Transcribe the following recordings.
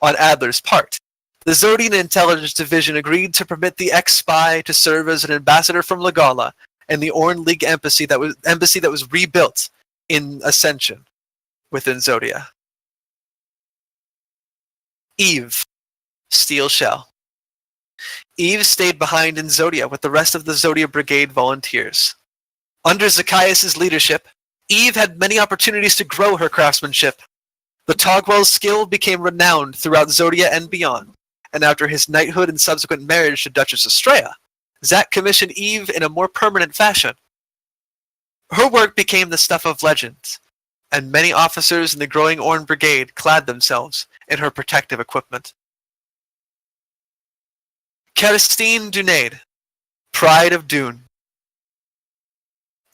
on Adler's part. The Zodian Intelligence Division agreed to permit the ex-spy to serve as an ambassador from Legala and the Orn League embassy that was rebuilt in Ascension within Zodia. Eve, Steel Shell. Eve stayed behind in Zodia with the rest of the Zodia Brigade volunteers. Under Zacchaeus' leadership, Eve had many opportunities to grow her craftsmanship. The Togwell's skill became renowned throughout Zodia and beyond, and after his knighthood and subsequent marriage to Duchess Estrella, Zack commissioned Eve in a more permanent fashion. Her work became the stuff of legend, and many officers in the growing Orn Brigade clad themselves in her protective equipment. Kerstine Dunaid, Pride of Dune.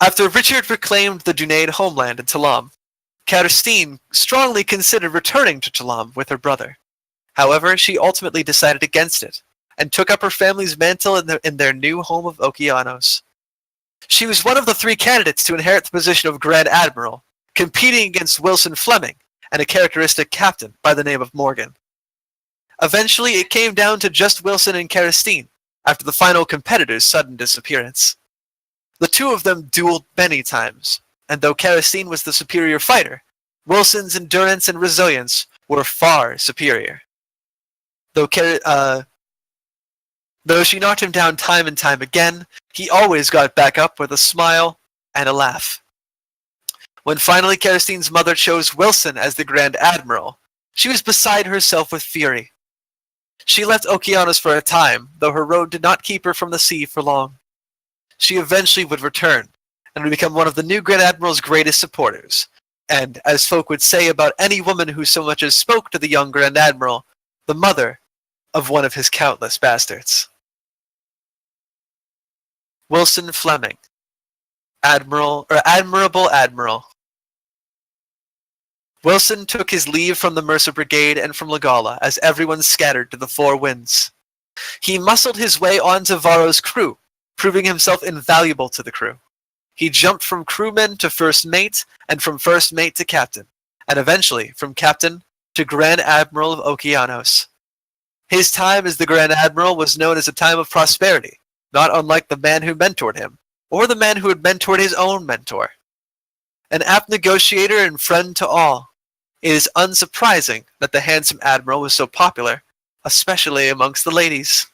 After Richard reclaimed the Dunaid homeland in Talam, Kerstine strongly considered returning to Talam with her brother. However, she ultimately decided against it, and took up her family's mantle in their new home of Okeanos. She was one of the 3 candidates to inherit the position of Grand Admiral, competing against Wilson Fleming and a characteristic captain by the name of Morgan. Eventually, it came down to just Wilson and Kerstine, after the final competitor's sudden disappearance. The two of them dueled many times, and though Kerstine was the superior fighter, Wilson's endurance and resilience were far superior. Though she knocked him down time and time again, he always got back up with a smile and a laugh. When finally Kerstine's mother chose Wilson as the Grand Admiral, she was beside herself with fury. She left Okeanos for a time, though her road did not keep her from the sea for long. She eventually would return, and would become one of the new Grand Admiral's greatest supporters, and, as folk would say about any woman who so much as spoke to the young Grand Admiral, the mother of one of his countless bastards. Wilson Fleming, Admirable Admiral. Wilson took his leave from the Mercer Brigade and from Legala as everyone scattered to the 4 winds. He muscled his way onto Varro's crew, proving himself invaluable to the crew. He jumped from crewman to first mate, and from first mate to captain, and eventually from captain to Grand Admiral of Okeanos. His time as the Grand Admiral was known as a time of prosperity, not unlike the man who mentored him, or the man who had mentored his own mentor. An apt negotiator and friend to all, it is unsurprising that the handsome admiral was so popular, especially amongst the ladies.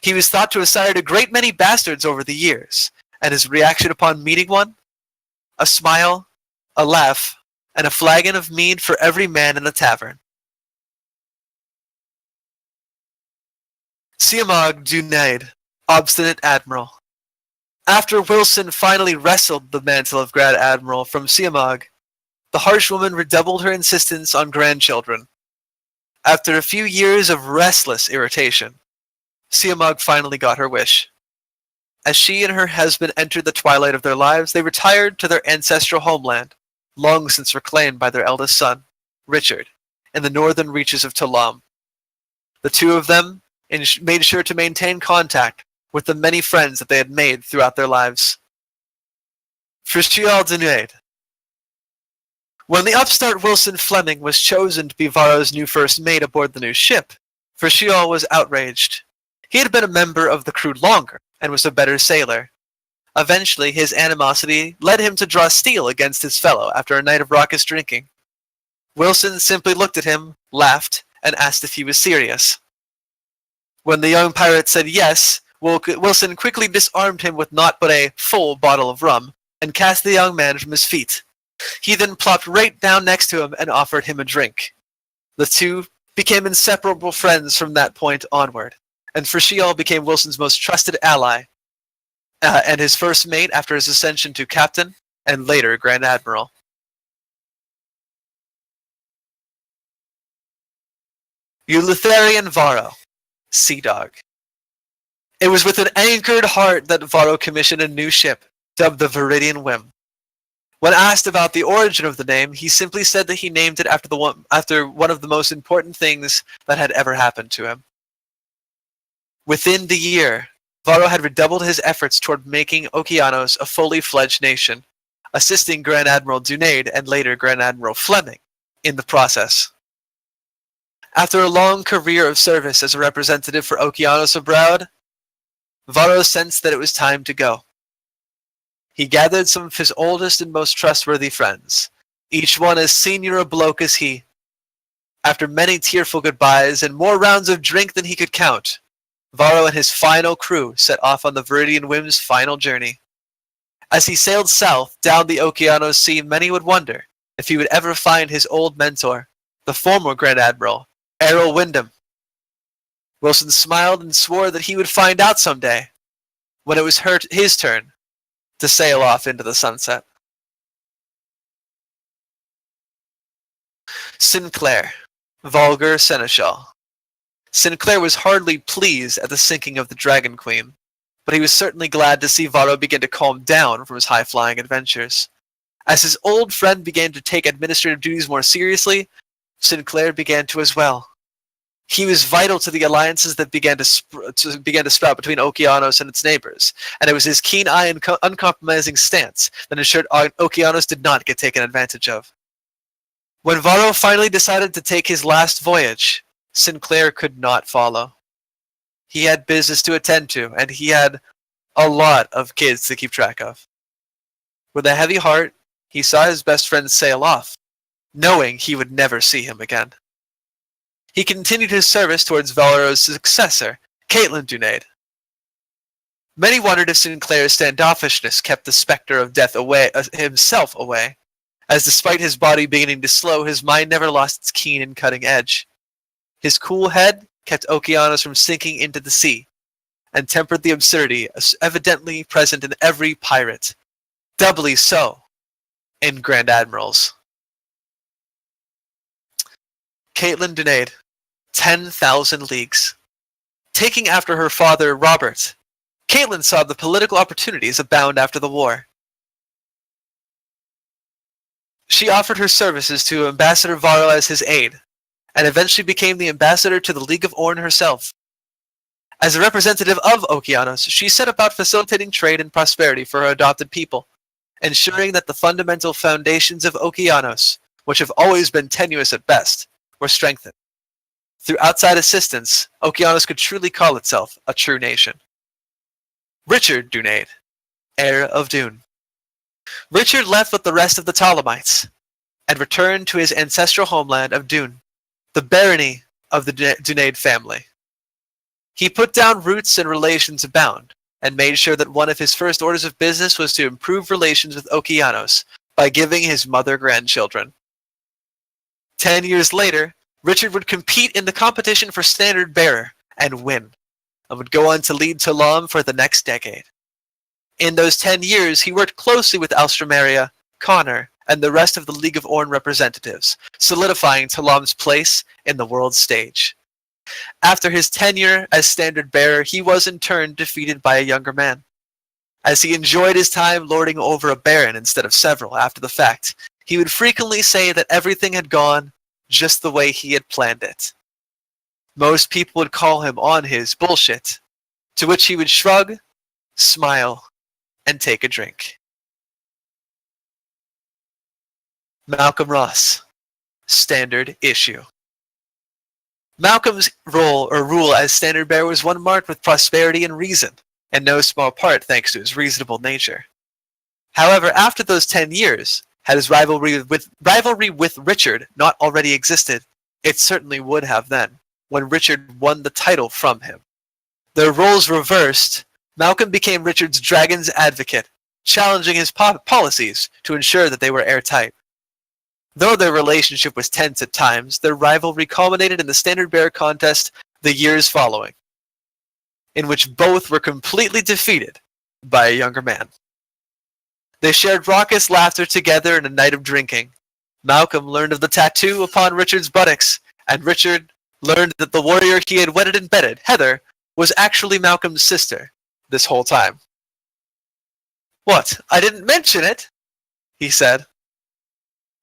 He was thought to have sired a great many bastards over the years, and his reaction upon meeting one? A smile, a laugh, and a flagon of mead for every man in the tavern. Siamag Dunaid, Obstinate Admiral. After Wilson finally wrestled the mantle of Grand Admiral from Siamag, the harsh woman redoubled her insistence on grandchildren. After a few years of restless irritation, Siamag finally got her wish. As she and her husband entered the twilight of their lives, they retired to their ancestral homeland, long since reclaimed by their eldest son, Richard, in the northern reaches of Talam. The two of them made sure to maintain contact with the many friends that they had made throughout their lives. Frichial Dunaid. When the upstart Wilson Fleming was chosen to be Varro's new first mate aboard the new ship, Frichial was outraged. He had been a member of the crew longer, and was a better sailor. Eventually, his animosity led him to draw steel against his fellow after a night of raucous drinking. Wilson simply looked at him, laughed, and asked if he was serious. When the young pirate said yes, Wilson quickly disarmed him with naught but a full bottle of rum, and cast the young man from his feet. He then plopped right down next to him and offered him a drink. The two became inseparable friends from that point onward, and Frichial became Wilson's most trusted ally, and his first mate after his ascension to captain, and later Grand Admiral. Eleutherian Varro, Sea Dog. It was with an anchored heart that Varro commissioned a new ship, dubbed the Viridian Whim. When asked about the origin of the name, he simply said that he named it after one of the most important things that had ever happened to him. Within the year, Varro had redoubled his efforts toward making Okeanos a fully fledged nation, assisting Grand Admiral Dunaid and later Grand Admiral Fleming in the process. After a long career of service as a representative for Okeanos abroad, Varro sensed that it was time to go. He gathered some of his oldest and most trustworthy friends, each one as senior a bloke as he. After many tearful goodbyes and more rounds of drink than he could count, Varro and his final crew set off on the Viridian Whim's final journey. As he sailed south down the Okeanos Sea, many would wonder if he would ever find his old mentor, the former Grand Admiral, Errol Wyndham. Wilson smiled and swore that he would find out someday, when it was his turn to sail off into the sunset. Sinclair, vulgar seneschal. Sinclair was hardly pleased at the sinking of the Dragon Queen, but he was certainly glad to see Varro begin to calm down from his high-flying adventures. As his old friend began to take administrative duties more seriously, Sinclair began to as well. He was vital to the alliances that began to sprout between Okeanos and its neighbors, and it was his keen eye and uncompromising stance that ensured Okeanos did not get taken advantage of. When Varro finally decided to take his last voyage, Sinclair could not follow. He had business to attend to, and he had a lot of kids to keep track of. With a heavy heart, he saw his best friend sail off, knowing he would never see him again. He continued his service towards Varro's successor, Caitlin Dunaid. Many wondered if Sinclair's standoffishness kept the specter of death himself away, as despite his body beginning to slow, his mind never lost its keen and cutting edge. His cool head kept Okeanos from sinking into the sea, and tempered the absurdity evidently present in every pirate, doubly so in Grand Admirals. Caitlin Dunaid, 10,000 leagues. Taking after her father, Robert, Caitlin saw the political opportunities abound after the war. She offered her services to Ambassador Varro as his aide, and eventually became the ambassador to the League of Orn herself. As a representative of Okeanos, she set about facilitating trade and prosperity for her adopted people, ensuring that the fundamental foundations of Okeanos, which have always been tenuous at best, were strengthened. Through outside assistance, Okeanos could truly call itself a true nation. Richard Dunaid, heir of Dune. Richard left with the rest of the Ptolemites, and returned to his ancestral homeland of Dune, the barony of the Dunaid family. He put down roots and relations abound, and made sure that one of his first orders of business was to improve relations with Okeanos by giving his mother grandchildren. 10 years later, Richard would compete in the competition for Standard Bearer and win, and would go on to lead Talam for the next decade. In those 10 years, he worked closely with Alstramaria, Connor, and the rest of the League of Orn representatives, solidifying Talam's place in the world stage. After his tenure as Standard Bearer, he was in turn defeated by a younger man. As he enjoyed his time lording over a baron instead of several after the fact, he would frequently say that everything had gone just the way he had planned it. Most people would call him on his bullshit, to which he would shrug, smile, and take a drink. Malcolm Ross, Standard Issue. Malcolm's rule as Standard Bearer was one marked with prosperity and reason, in no small part thanks to his reasonable nature. However, after those 10 years, had his rivalry with Richard not already existed, it certainly would have then, when Richard won the title from him. Their roles reversed, Malcolm became Richard's dragon's advocate, challenging his policies to ensure that they were airtight. Though their relationship was tense at times, their rivalry culminated in the Standard Bearer contest the years following, in which both were completely defeated by a younger man. They shared raucous laughter together in a night of drinking. Malcolm learned of the tattoo upon Richard's buttocks, and Richard learned that the warrior he had wedded and bedded, Heather, was actually Malcolm's sister this whole time. "What, I didn't mention it?" he said.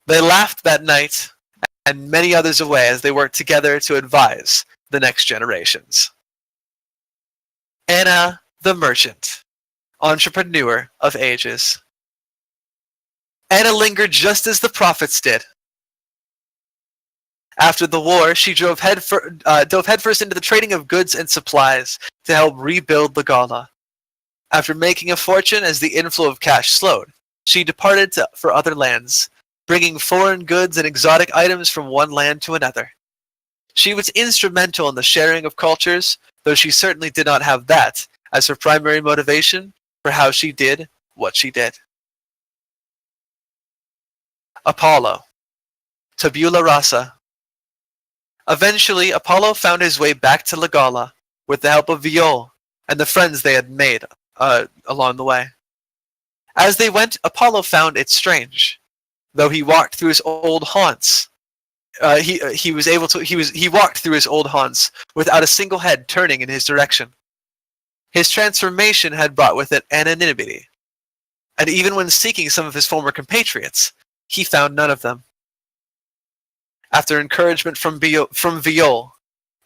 They laughed that night, and many others away as they worked together to advise the next generations. Anna the Merchant, entrepreneur of ages. Anna lingered just as the prophets did. After the war, she dove headfirst into the trading of goods and supplies to help rebuild Legala. After making a fortune as the inflow of cash slowed, she departed for other lands, bringing foreign goods and exotic items from one land to another. She was instrumental in the sharing of cultures, though she certainly did not have that as her primary motivation for how she did what she did. Apollo. Tabula rasa. Eventually, Apollo found his way back to Legala with the help of Viol and the friends they had made along the way. As they went, Apollo found it strange. Though he walked through his old haunts, he walked through his old haunts without a single head turning in his direction. His transformation had brought with it anonymity, and even when seeking some of his former compatriots, he found none of them. After encouragement from Viol,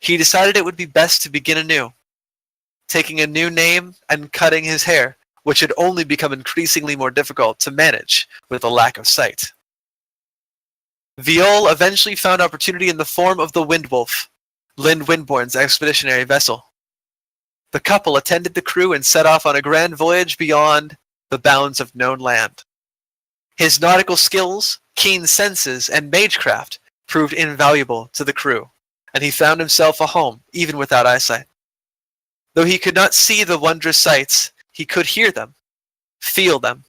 he decided it would be best to begin anew, taking a new name and cutting his hair, which had only become increasingly more difficult to manage with a lack of sight. Viol eventually found opportunity in the form of the Windwolf, Lind Windborne's expeditionary vessel. The couple attended the crew and set off on a grand voyage beyond the bounds of known land. His nautical skills, keen senses, and magecraft proved invaluable to the crew, and he found himself a home even without eyesight. Though he could not see the wondrous sights, he could hear them, feel them,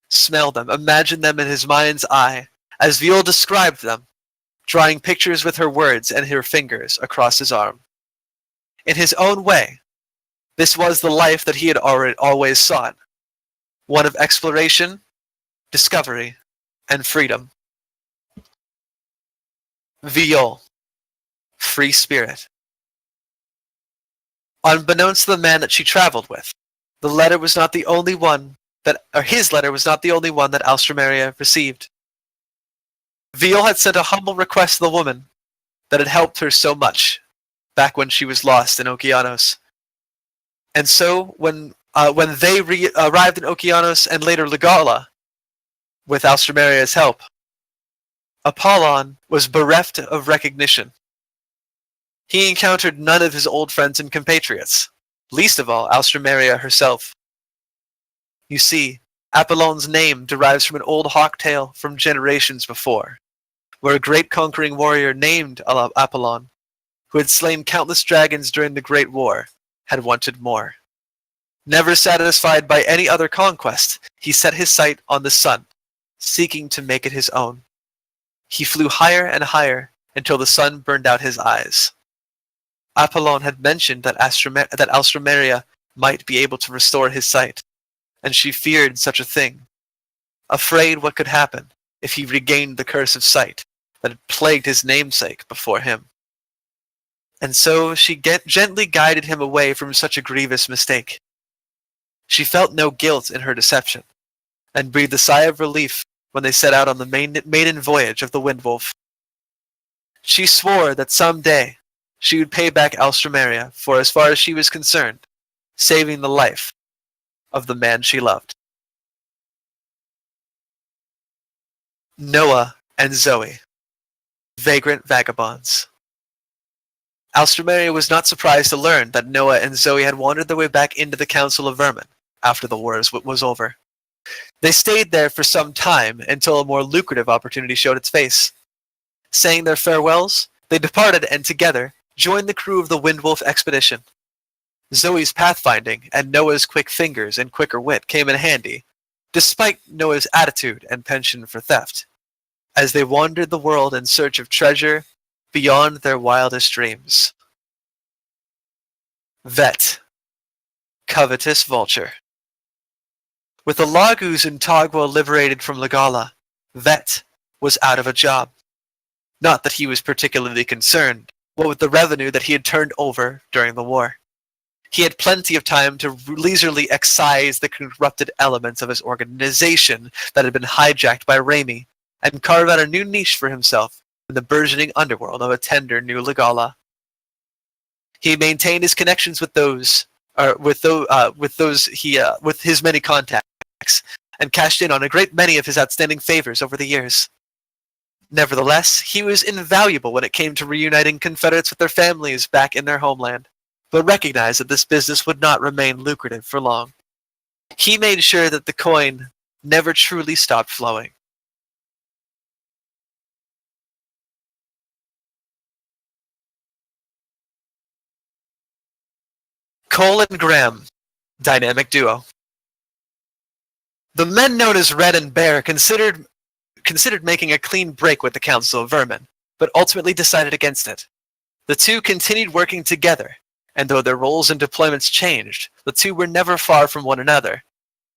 smell them, imagine them in his mind's eye, as Viol described them, drawing pictures with her words and her fingers across his arm. In his own way, this was the life that he had always sought, one of exploration, discovery, and freedom. Viol, free spirit. Unbeknownst to the man that she traveled with, his letter was not the only one that Alströmeria received. Viol had sent a humble request to the woman that had helped her so much back when she was lost in Okeanos. And so, when they arrived in Okeanos and later Legala, with Alströmeria's help, Apollon was bereft of recognition. He encountered none of his old friends and compatriots, least of all Alströmeria herself. You see, Apollon's name derives from an old hawk tale from generations before, where a great conquering warrior named Apollon, who had slain countless dragons during the Great War, had wanted more. Never satisfied by any other conquest, he set his sight on the sun, seeking to make it his own. He flew higher and higher until the sun burned out his eyes. Apollon had mentioned that Alströmeria might be able to restore his sight, and she feared such a thing, afraid what could happen if he regained the curse of sight that had plagued his namesake before him. And so she gently guided him away from such a grievous mistake. She felt no guilt in her deception, and breathed a sigh of relief when they set out on the maiden voyage of the Windwolf. She swore that some day she would pay back Alströmeria for, as far as she was concerned, saving the life of the man she loved. Noah and Zoe, vagrant vagabonds. Alströmeria was not surprised to learn that Noah and Zoe had wandered their way back into the Council of Vermin after the war was over. They stayed there for some time until a more lucrative opportunity showed its face. Saying their farewells, they departed and together joined the crew of the Windwolf expedition. Zoe's pathfinding and Noah's quick fingers and quicker wit came in handy, despite Noah's attitude and penchant for theft, as they wandered the world in search of treasure beyond their wildest dreams. Vet, covetous vulture. With the Lagus and Tagua liberated from Legala, Vet was out of a job. Not that he was particularly concerned, but with the revenue that he had turned over during the war. He had plenty of time to leisurely excise the corrupted elements of his organization that had been hijacked by Raimi, and carve out a new niche for himself in the burgeoning underworld of a tender new Legala. He maintained his connections with his many contacts, and cashed in on a great many of his outstanding favors over the years. Nevertheless, he was invaluable when it came to reuniting Confederates with their families back in their homeland, but recognized that this business would not remain lucrative for long. He made sure that the coin never truly stopped flowing. Cole and Graham, dynamic duo. The men known as Red and Bear considered making a clean break with the Council of Vermin, but ultimately decided against it. The two continued working together, and though their roles and deployments changed, the two were never far from one another.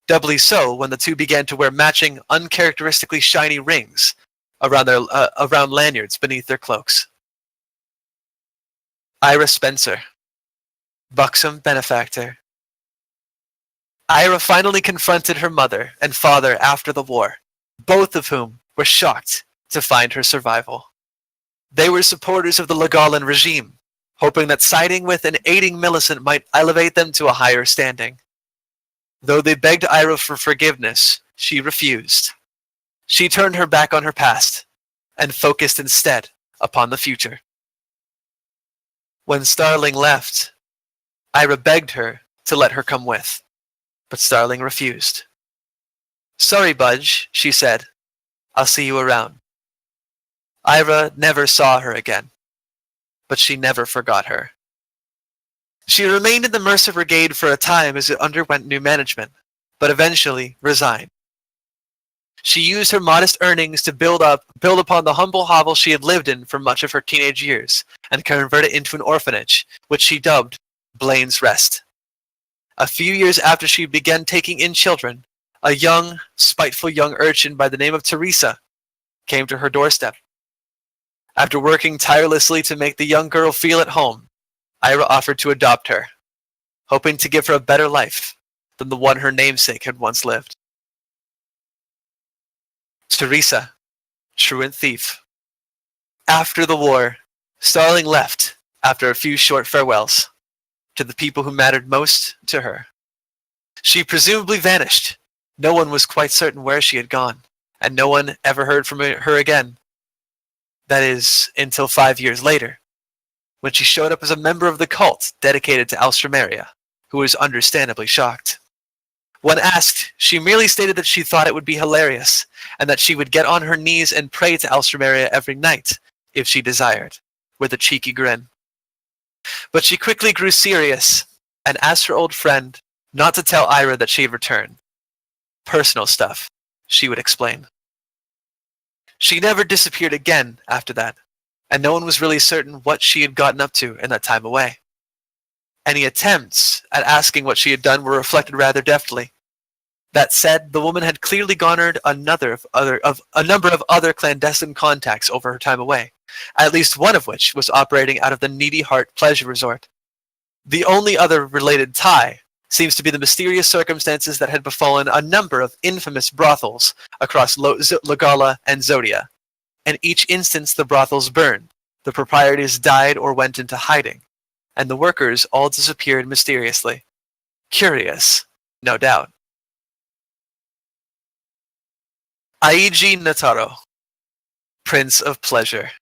Doubly so when the two began to wear matching, uncharacteristically shiny rings around lanyards beneath their cloaks. Ira Spencer, buxom benefactor. Ira finally confronted her mother and father after the war, both of whom were shocked to find her survival. They were supporters of the Legalan regime, hoping that siding with and aiding Millicent might elevate them to a higher standing. Though they begged Ira for forgiveness, she refused. She turned her back on her past and focused instead upon the future. When Starling left, Ira begged her to let her come with, but Starling refused. "Sorry, Budge," she said. "I'll see you around." Ira never saw her again, but she never forgot her. She remained in the Mercer Brigade for a time as it underwent new management, but eventually resigned. She used her modest earnings to build upon the humble hovel she had lived in for much of her teenage years, and convert it into an orphanage, which she dubbed Blaine's Rest. A few years after she began taking in children, a young, spiteful young urchin by the name of Teresa came to her doorstep. After working tirelessly to make the young girl feel at home, Ira offered to adopt her, hoping to give her a better life than the one her namesake had once lived. Teresa, truant thief. After the war, Starling left after a few short farewells to the people who mattered most to her. She presumably vanished. No one was quite certain where she had gone, and no one ever heard from her again. That is, until 5 years later, when she showed up as a member of the cult dedicated to Alstromeria, who was understandably shocked. When asked, she merely stated that she thought it would be hilarious, and that she would get on her knees and pray to Alstromeria every night, if she desired, with a cheeky grin. But she quickly grew serious, and asked her old friend not to tell Ira that she had returned. Personal stuff, she would explain. She never disappeared again after that, and no one was really certain what she had gotten up to in that time away. Any attempts at asking what she had done were reflected rather deftly. That said, the woman had clearly garnered a number of other clandestine contacts over her time away, at least one of which was operating out of the Needy Heart Pleasure Resort. The only other related tie seems to be the mysterious circumstances that had befallen a number of infamous brothels across Logala and Zodia. In each instance, the brothels burned, the proprietors died or went into hiding, and the workers all disappeared mysteriously. Curious, no doubt. Aiji Nataro, Prince of Pleasure.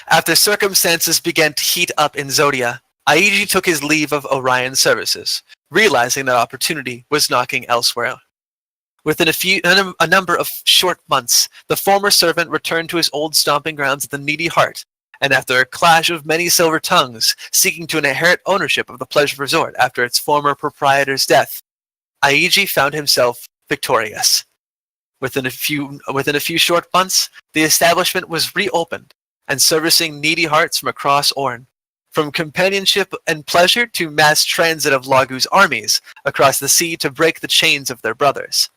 After circumstances began to heat up in Zodia, Aiji took his leave of Orion services, realizing that opportunity was knocking elsewhere. Within a number of short months, the former servant returned to his old stomping grounds at the Needy Heart, and after a clash of many silver tongues seeking to inherit ownership of the pleasure resort after its former proprietor's death, Aiji found himself victorious. Within a few short months, the establishment was reopened and servicing needy hearts from across Orn, from companionship and pleasure to mass transit of Lagu's armies across the sea to break the chains of their brothers.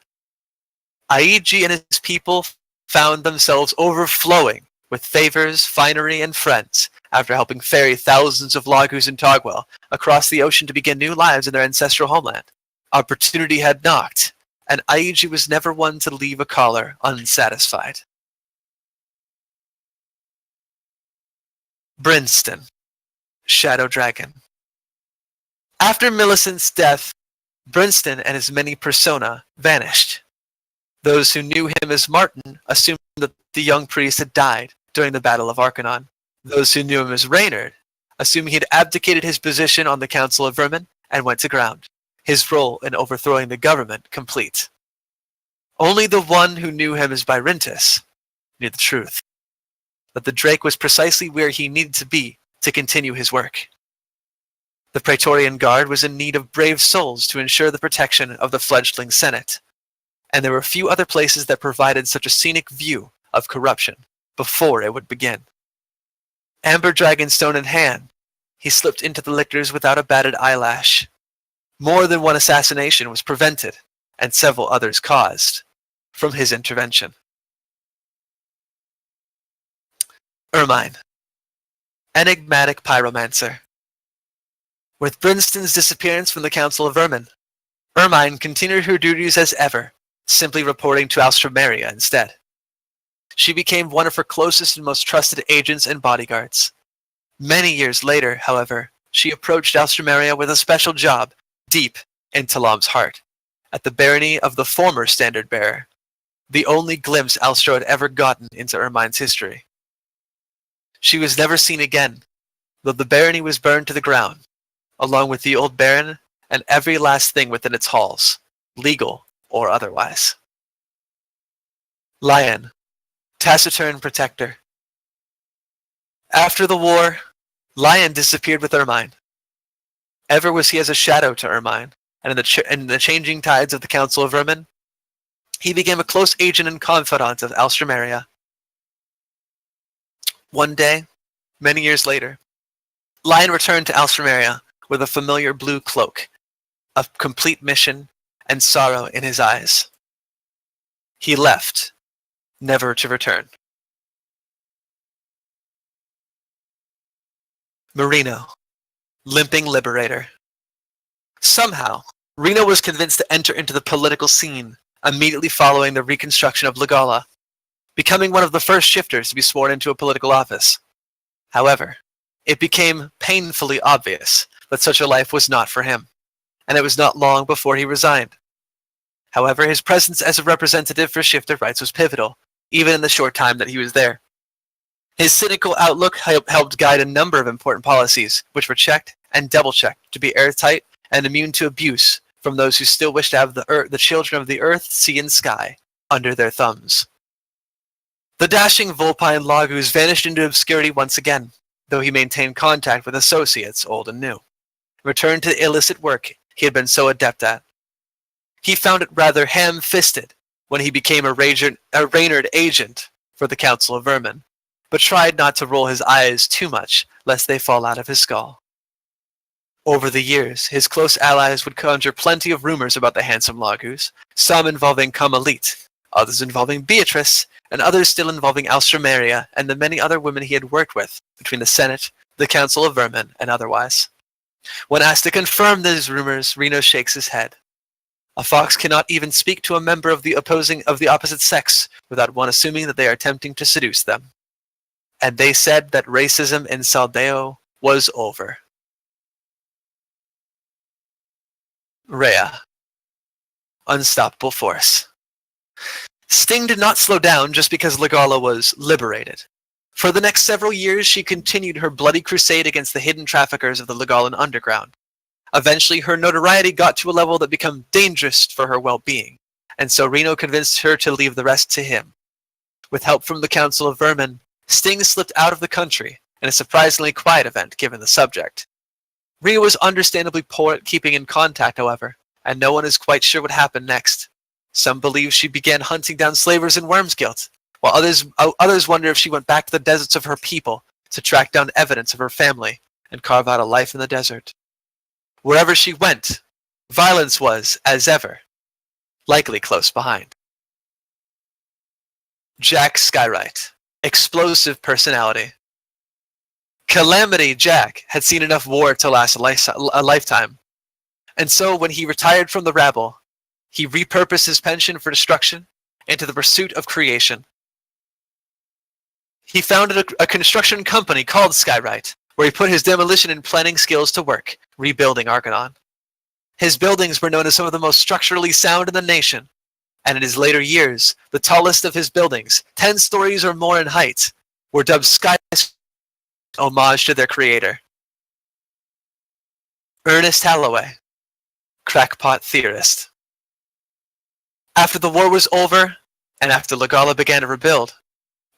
Aiji and his people found themselves overflowing with favors, finery, and friends after helping ferry thousands of Lagus and Togwell across the ocean to begin new lives in their ancestral homeland. Opportunity had knocked, and Aiji was never one to leave a caller unsatisfied. Brinston, Shadow Dragon. After Millicent's death, Brinston and his many persona vanished. Those who knew him as Martin assumed that the young priest had died during the Battle of Arcanon. Those who knew him as Reynard, assuming he had abdicated his position on the Council of Vermin and went to ground, his role in overthrowing the government complete. Only the one who knew him as Byrintus knew the truth, that the Drake was precisely where he needed to be to continue his work. The Praetorian Guard was in need of brave souls to ensure the protection of the fledgling Senate, and there were few other places that provided such a scenic view of corruption before it would begin. Amber Dragonstone in hand, he slipped into the lictors without a batted eyelash. More than one assassination was prevented, and several others caused, from his intervention. Ermine, enigmatic pyromancer. With Brinston's disappearance from the Council of Vermin, Ermine continued her duties as ever, simply reporting to Alstromeria instead. She became one of her closest and most trusted agents and bodyguards. Many years later, however, she approached Alstromeria with a special job deep in Talam's heart, at the barony of the former Standard Bearer, the only glimpse Alstro had ever gotten into Ermine's history. She was never seen again, though the barony was burned to the ground, along with the old baron and every last thing within its halls, legal or otherwise. Lion, taciturn protector. After the war, Lion disappeared with Ermine. Ever was he as a shadow to Ermine, and in the changing tides of the Council of Vermin, he became a close agent and confidant of Alstromeria. One day, many years later, Lion returned to Alstromeria with a familiar blue cloak, a complete mission, and sorrow in his eyes. He left, never to return. Marino, limping liberator. Somehow, Reno was convinced to enter into the political scene immediately following the reconstruction of Legala, becoming one of the first shifters to be sworn into a political office. However, it became painfully obvious that such a life was not for him, and it was not long before he resigned. However, his presence as a representative for shifter rights was pivotal, even in the short time that he was there. His cynical outlook helped guide a number of important policies, which were checked and double-checked to be airtight and immune to abuse from those who still wish to have the children of the earth, sea, and sky under their thumbs. The dashing Vulpine Lagus vanished into obscurity once again, though he maintained contact with associates, old and new, returned to the illicit work he had been so adept at. He found it rather ham-fisted when he became a Reynard agent for the Council of Vermin, but tried not to roll his eyes too much, lest they fall out of his skull. Over the years, his close allies would conjure plenty of rumors about the handsome Lagus, some involving Kamalit, others involving Beatrice, and others still involving Alstromeria and the many other women he had worked with, between the Senate, the Council of Vermin, and otherwise. When asked to confirm these rumors, Reno shakes his head. A fox cannot even speak to a member of the opposite sex without one assuming that they are attempting to seduce them. And they said that racism in Saldeo was over. Rhea. Unstoppable force. Sting did not slow down just because Legala was liberated. For the next several years, she continued her bloody crusade against the hidden traffickers of the Legalan underground. Eventually, her notoriety got to a level that became dangerous for her well-being, and so Reno convinced her to leave the rest to him. With help from the Council of Vermin, Sting slipped out of the country in a surprisingly quiet event given the subject. Rhea was understandably poor at keeping in contact, however, and no one is quite sure what happened next. Some believe she began hunting down slavers in Wormsguilt, while others wonder if she went back to the deserts of her people to track down evidence of her family and carve out a life in the desert. Wherever she went, violence was, as ever, likely close behind. Jack Skywright. Explosive personality. Calamity Jack had seen enough war to last a lifetime, and so when he retired from the rabble, he repurposed his pension for destruction into the pursuit of creation. He founded a construction company called Skywright, where he put his demolition and planning skills to work, rebuilding Arcanon. His buildings were known as some of the most structurally sound in the nation, and in his later years, the tallest of his buildings, 10 stories or more in height, were dubbed skyscrapers, homage to their creator. Ernest Halloway, crackpot theorist. After the war was over, and after Legala began to rebuild,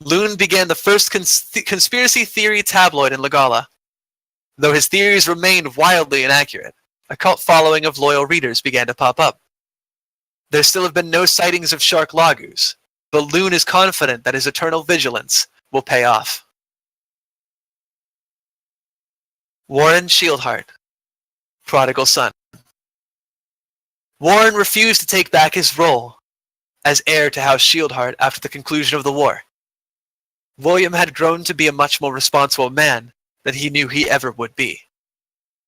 Loon began the first conspiracy theory tabloid in Legala. Though his theories remained wildly inaccurate, a cult following of loyal readers began to pop up. There still have been no sightings of shark lagoos, but Loon is confident that his eternal vigilance will pay off. Warren Shieldheart, prodigal son. Warren refused to take back his role as heir to House Shieldheart after the conclusion of the war. William had grown to be a much more responsible man than he knew he ever would be,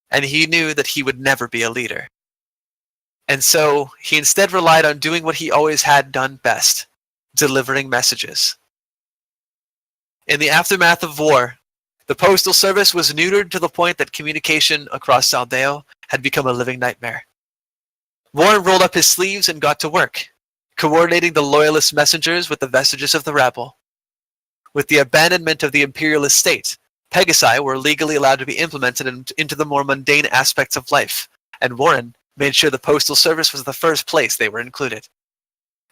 and he knew that he would never be a leader. And so he instead relied on doing what he always had done best, delivering messages. In the aftermath of war, the Postal Service was neutered to the point that communication across Saldeo had become a living nightmare. Warren rolled up his sleeves and got to work, coordinating the loyalist messengers with the vestiges of the rabble. With the abandonment of the imperialist state, Pegasi were legally allowed to be implemented into the more mundane aspects of life, and Warren made sure the Postal Service was the first place they were included.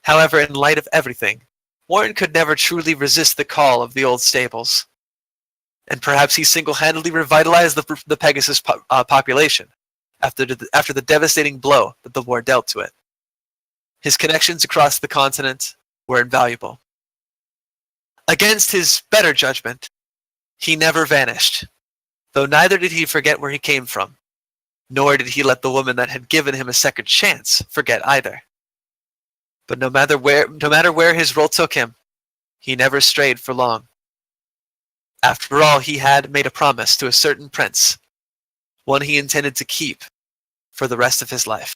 However, in light of everything, Warren could never truly resist the call of the old stables. And perhaps he single-handedly revitalized the Pegasus population after the devastating blow that the war dealt to it. His connections across the continent were invaluable. Against his better judgment, he never vanished, though neither did he forget where he came from, nor did he let the woman that had given him a second chance forget either. But no matter where his role took him, he never strayed for long. After all, he had made a promise to a certain prince, one he intended to keep for the rest of his life.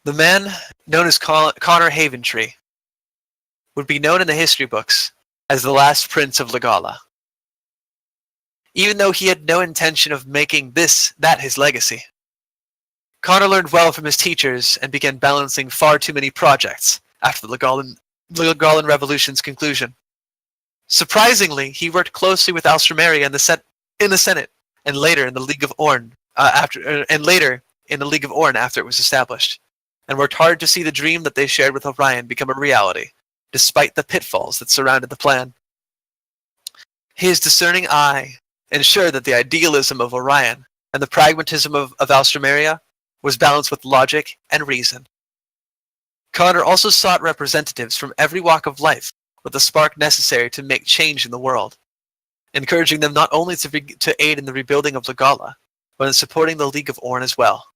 The man known as Connor Haventree would be known in the history books as the last prince of Legala. Even though he had no intention of making that his legacy, Connor learned well from his teachers and began balancing far too many projects after the Legalan Revolution's conclusion. Surprisingly, he worked closely with Alstramaria in the Senate, and later in the League of Orn after it was established, and worked hard to see the dream that they shared with Orion become a reality, despite the pitfalls that surrounded the plan. His discerning eye ensured that the idealism of Orion and the pragmatism of Alstramaria was balanced with logic and reason. Connor also sought representatives from every walk of life with the spark necessary to make change in the world, encouraging them not only to aid in the rebuilding of Legala, but in supporting the League of Orn as well.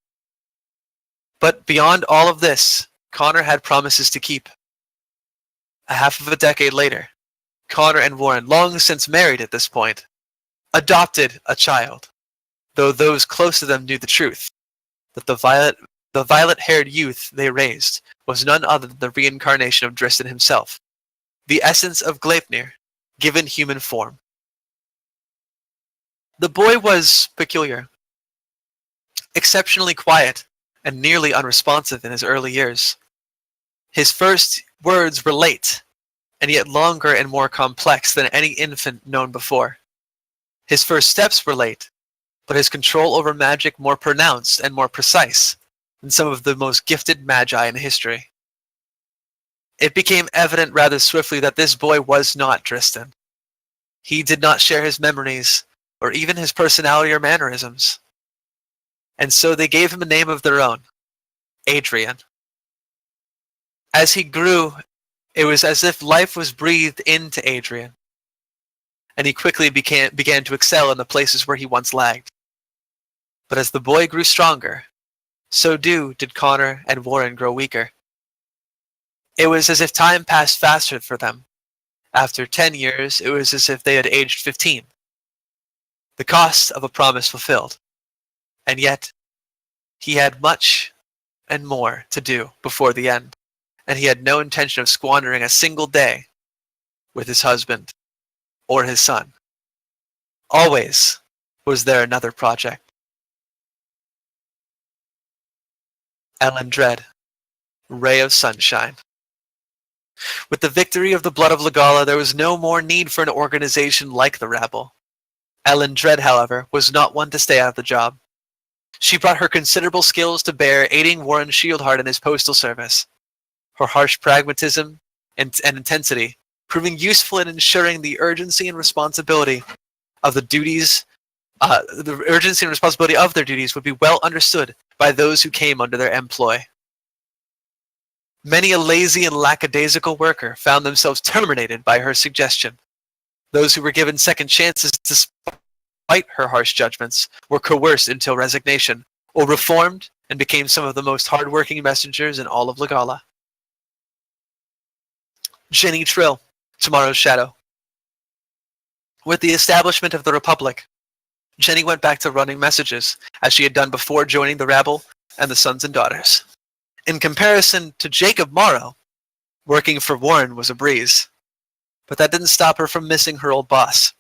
But beyond all of this, Connor had promises to keep. A half of a decade later, Connor and Warren, long since married at this point, adopted a child, though those close to them knew the truth, that the violet-haired youth they raised was none other than the reincarnation of Dristan himself, the essence of Gleipnir, given human form. The boy was peculiar, exceptionally quiet, and nearly unresponsive in his early years. His first words were late, and yet longer and more complex than any infant known before. His first steps were late, but his control over magic more pronounced and more precise than some of the most gifted magi in history. It became evident rather swiftly that this boy was not Dristan. He did not share his memories, or even his personality or mannerisms. And so they gave him a name of their own, Adrian. As he grew, it was as if life was breathed into Adrian, and he quickly began to excel in the places where he once lagged. But as the boy grew stronger, so did Connor and Warren grow weaker. It was as if time passed faster for them. After 10 years, it was as if they had aged 15. The cost of a promise fulfilled. And yet, he had much and more to do before the end, and he had no intention of squandering a single day with his husband or his son. Always, was there another project. Ellen Dread, ray of sunshine. With the victory of the blood of Legala, there was no more need for an organization like the rabble. Ellen Dread, however, was not one to stay out of the job. She brought her considerable skills to bear, aiding Warren Shieldheart in his postal service. Her harsh pragmatism and intensity proving useful in ensuring the urgency and responsibility of the duties. The urgency and responsibility of their duties would be well understood by those who came under their employ. Many a lazy and lackadaisical worker found themselves terminated by her suggestion. Those who were given second chances despite her harsh judgments were coerced until resignation, or reformed and became some of the most hard-working messengers in all of Legala. Jenny Trill, Tomorrow's Shadow. With the establishment of the Republic, Jenny went back to running messages, as she had done before joining the rabble and the Sons and Daughters. In comparison to Jacob Morrow, working for Warren was a breeze. But that didn't stop her from missing her old boss.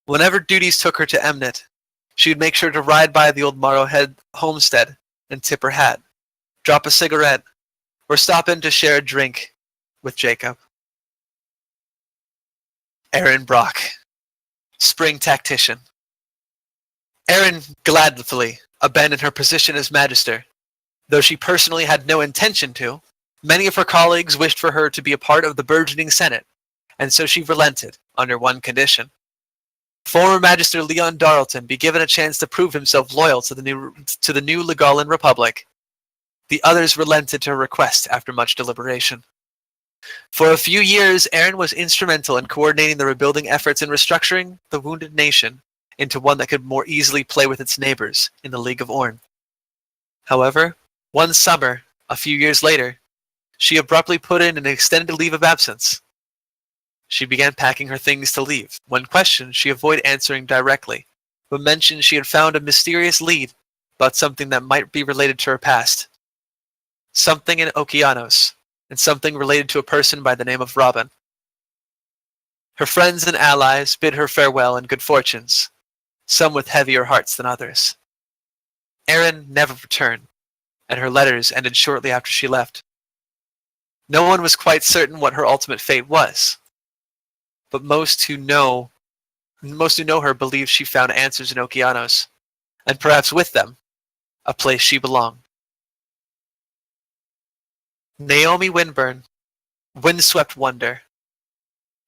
Whenever duties took her to Emnet, she would make sure to ride by the old Morrow Head homestead and tip her hat, drop a cigarette, or stop in to share a drink with Jacob. Aaron Brock, spring tactician. Erin gladfully abandoned her position as Magister. Though she personally had no intention to, many of her colleagues wished for her to be a part of the burgeoning Senate, and so she relented under one condition. Former Magister Leon Darlton be given a chance to prove himself loyal to the new Legalan Republic. The others relented to her request after much deliberation. For a few years, Erin was instrumental in coordinating the rebuilding efforts and restructuring the wounded nation into one that could more easily play with its neighbors in the League of Orn. However, one summer, a few years later, she abruptly put in an extended leave of absence. She began packing her things to leave. When questioned, she avoided answering directly, but mentioned she had found a mysterious lead about something that might be related to her past. Something in Okeanos, and something related to a person by the name of Robin. Her friends and allies bid her farewell and good fortunes, some with heavier hearts than others. Erin never returned, and her letters ended shortly after she left. No one was quite certain what her ultimate fate was, but most who know her believe she found answers in Okeanos, and perhaps with them, a place she belonged. Naomi Winburn, Windswept Wonder.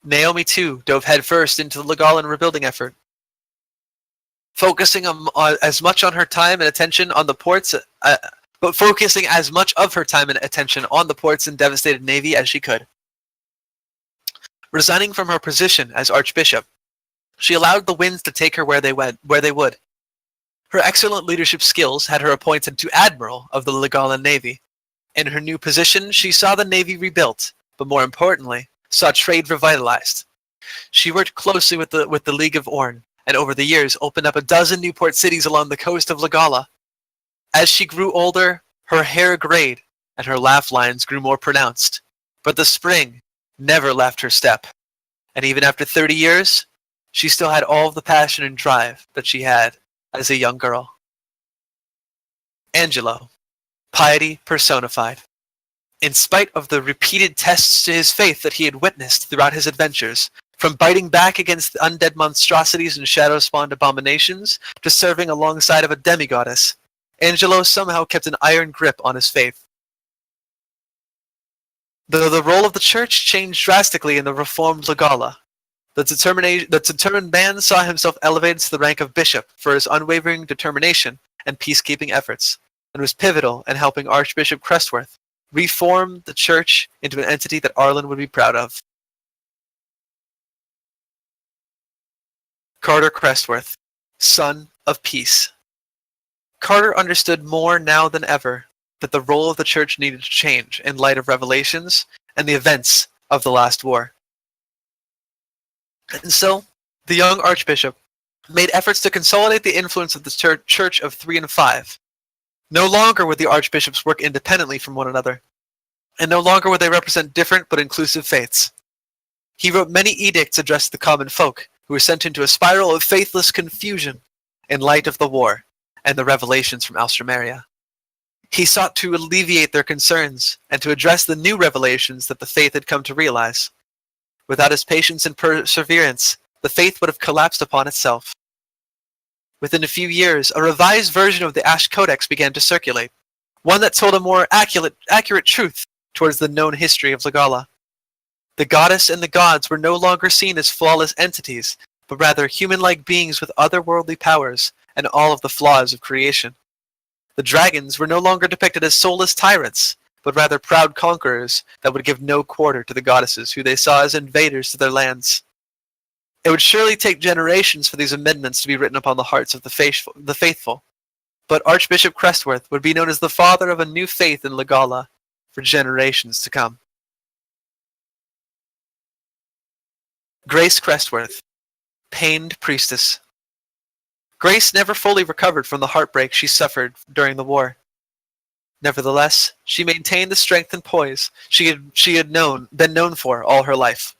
Naomi, too, dove headfirst into the Legalan rebuilding effort, focusing as much on her time and attention on the ports, but focusing as much of her time and attention on the ports and devastated navy as she could. Resigning from her position as Archbishop, she allowed the winds to take her where they would. Her excellent leadership skills had her appointed to Admiral of the Legalan Navy. In her new position, she saw the Navy rebuilt, but more importantly, saw trade revitalized. She worked closely with the League of Orn, and over the years opened up a dozen new port cities along the coast of Legala. As she grew older, her hair grayed, and her laugh lines grew more pronounced. But the spring never left her step, and even after 30 years, she still had all of the passion and drive that she had as a young girl. Angelo, piety personified. In spite of the repeated tests to his faith that he had witnessed throughout his adventures, from biting back against undead monstrosities and shadow-spawned abominations, to serving alongside of a demigoddess, Angelo somehow kept an iron grip on his faith. Though the role of the church changed drastically in the reformed Legala, the determined man saw himself elevated to the rank of bishop for his unwavering determination and peacekeeping efforts, and was pivotal in helping Archbishop Crestworth reform the church into an entity that Arlen would be proud of. Carter Crestworth, son of peace. Carter understood more now than ever that the role of the church needed to change in light of revelations and the events of the last war. And so, the young archbishop made efforts to consolidate the influence of the Church of 3 and 5. No longer would the archbishops work independently from one another, and no longer would they represent different but inclusive faiths. He wrote many edicts addressed to the common folk, who were sent into a spiral of faithless confusion in light of the war and the revelations from Alstrameria. He sought to alleviate their concerns and to address the new revelations that the faith had come to realize. Without his patience and perseverance, the faith would have collapsed upon itself. Within a few years, a revised version of the Ash Codex began to circulate, one that told a more accurate truth towards the known history of Legala. The goddess and the gods were no longer seen as flawless entities, but rather human-like beings with otherworldly powers and all of the flaws of creation. The dragons were no longer depicted as soulless tyrants, but rather proud conquerors that would give no quarter to the goddesses who they saw as invaders to their lands. It would surely take generations for these amendments to be written upon the hearts of the faithful, but Archbishop Crestworth would be known as the father of a new faith in Legala for generations to come. Grace Crestworth, pained priestess. Grace never fully recovered from the heartbreak she suffered during the war. Nevertheless, she maintained the strength and poise she had been known for all her life.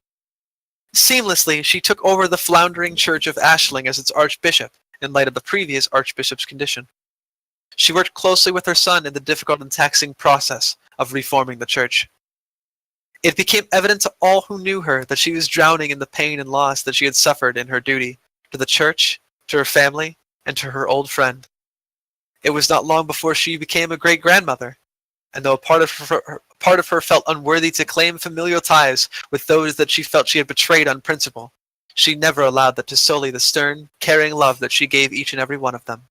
Seamlessly, she took over the floundering church of Ashling as its archbishop, in light of the previous archbishop's condition. She worked closely with her son in the difficult and taxing process of reforming the church. It became evident to all who knew her that she was drowning in the pain and loss that she had suffered in her duty to the church, to her family, and to her old friend. It was not long before she became a great-grandmother, and though a part of her felt unworthy to claim familial ties with those that she felt she had betrayed on principle, she never allowed that to sully the stern, caring love that she gave each and every one of them.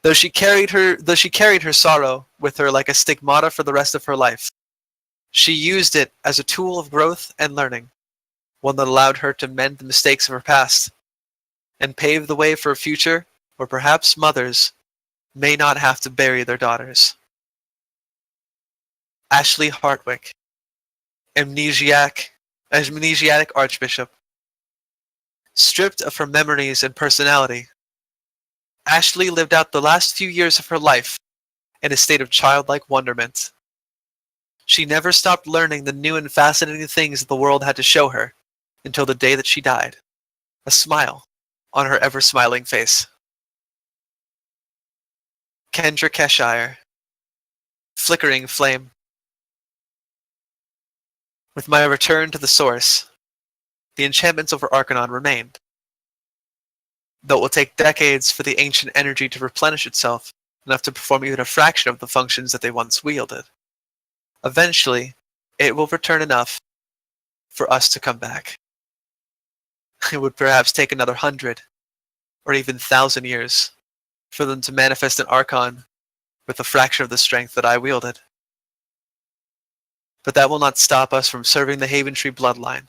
Though she carried her sorrow with her like a stigmata for the rest of her life, she used it as a tool of growth and learning, one that allowed her to mend the mistakes of her past, and pave the way for a future where perhaps mothers may not have to bury their daughters. Ashley Hartwick, amnesiac archbishop. Stripped of her memories and personality, Ashley lived out the last few years of her life in a state of childlike wonderment. She never stopped learning the new and fascinating things that the world had to show her until the day that she died, a smile on her ever-smiling face. Kendra Keshire, flickering flame. With my return to the source, the enchantments over Arcanon remained. Though it will take decades for the ancient energy to replenish itself enough to perform even a fraction of the functions that they once wielded, eventually it will return enough for us to come back. It would perhaps take another 100 or even 1,000 years for them to manifest an Archon with a fraction of the strength that I wielded. But that will not stop us from serving the Haventree bloodline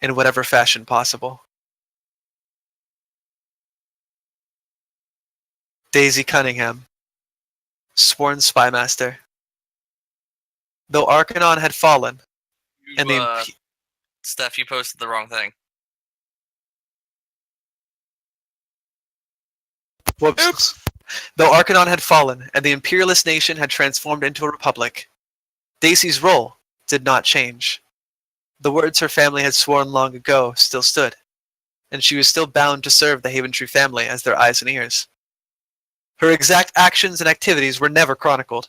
in whatever fashion possible. Daisy Cunningham, sworn spymaster. Though Arcanon had fallen, and Steph, you posted the wrong thing. Whoops. Oops. Though Arcanon had fallen, and the imperialist nation had transformed into a republic, Daisy's role did not change. The words her family had sworn long ago still stood, and she was still bound to serve the Haventree family as their eyes and ears. Her exact actions and activities were never chronicled,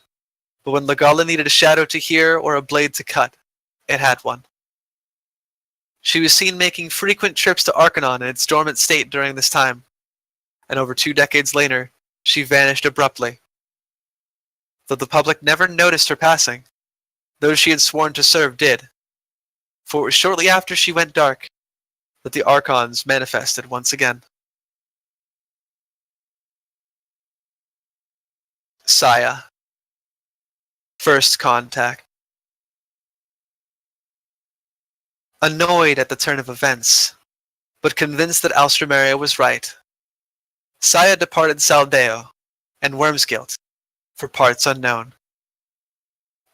but when Legala needed a shadow to hear or a blade to cut, it had one. She was seen making frequent trips to Arcanon in its dormant state during this time, and over 2 decades later, she vanished abruptly. Though the public never noticed her passing, those she had sworn to serve did, for it was shortly after she went dark that the Archons manifested once again. Saya. First contact. Annoyed at the turn of events, but convinced that Alstrameria was right, Saya departed Saldeo and Wormsguilt for parts unknown.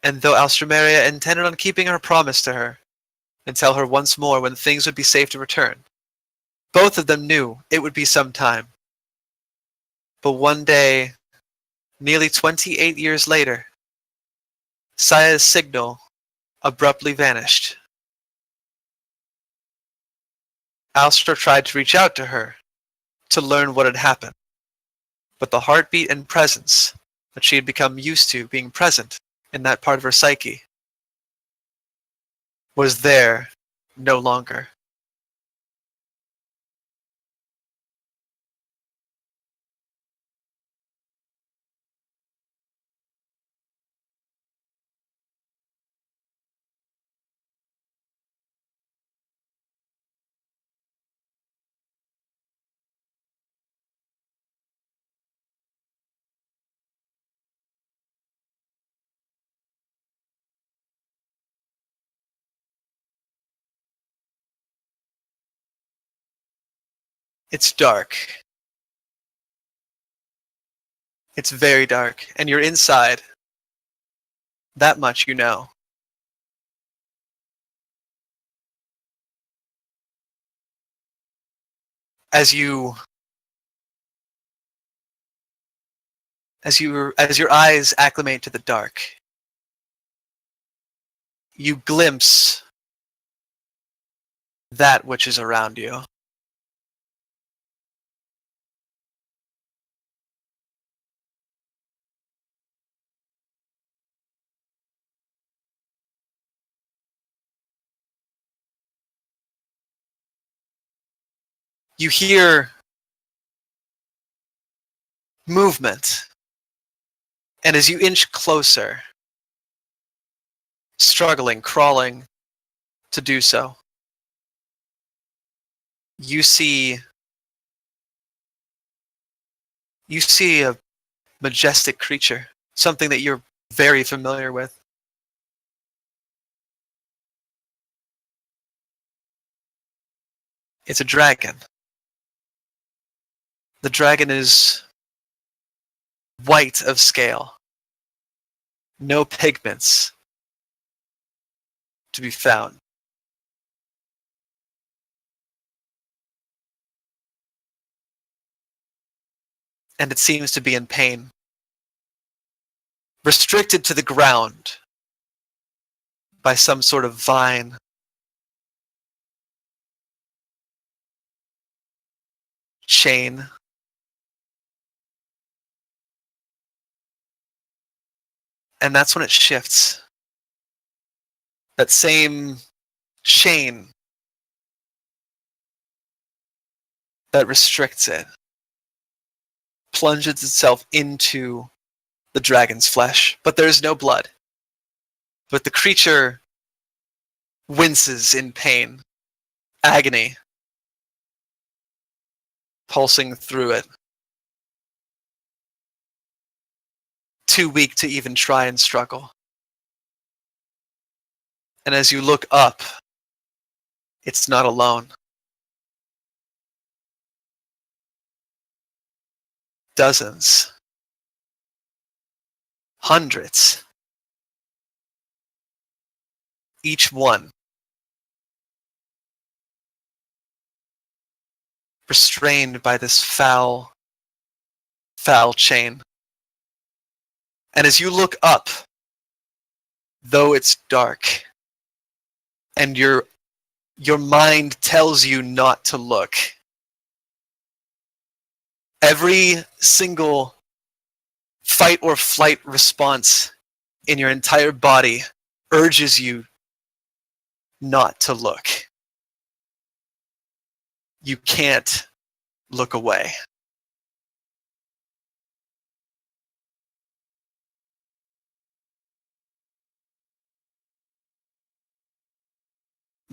And though Alstrameria intended on keeping her promise to her, and tell her once more when things would be safe to return, both of them knew it would be some time. But one day, nearly 28 years later, Saya's signal abruptly vanished. Alstra tried to reach out to her to learn what had happened, but the heartbeat and presence that she had become used to being present in that part of her psyche was there no longer. It's dark. It's very dark, and you're inside. That much you know. As you as your eyes acclimate to the dark, you glimpse that which is around you. You hear movement, and as you inch closer, struggling, crawling to do so, you see a majestic creature, something that you're very familiar with. It's a dragon. The dragon is white of scale, no pigments to be found. And it seems to be in pain, restricted to the ground by some sort of vine, chain. And that's when it shifts. That same chain that restricts it plunges itself into the dragon's flesh, but there is no blood. But the creature winces in pain, agony pulsing through it, too weak to even try and struggle. And as you look up, it's not alone. Dozens, hundreds, each one restrained by this foul, foul chain. And as you look up, though it's dark, and your mind tells you not to look, every single fight or flight response in your entire body urges you not to look. You can't look away.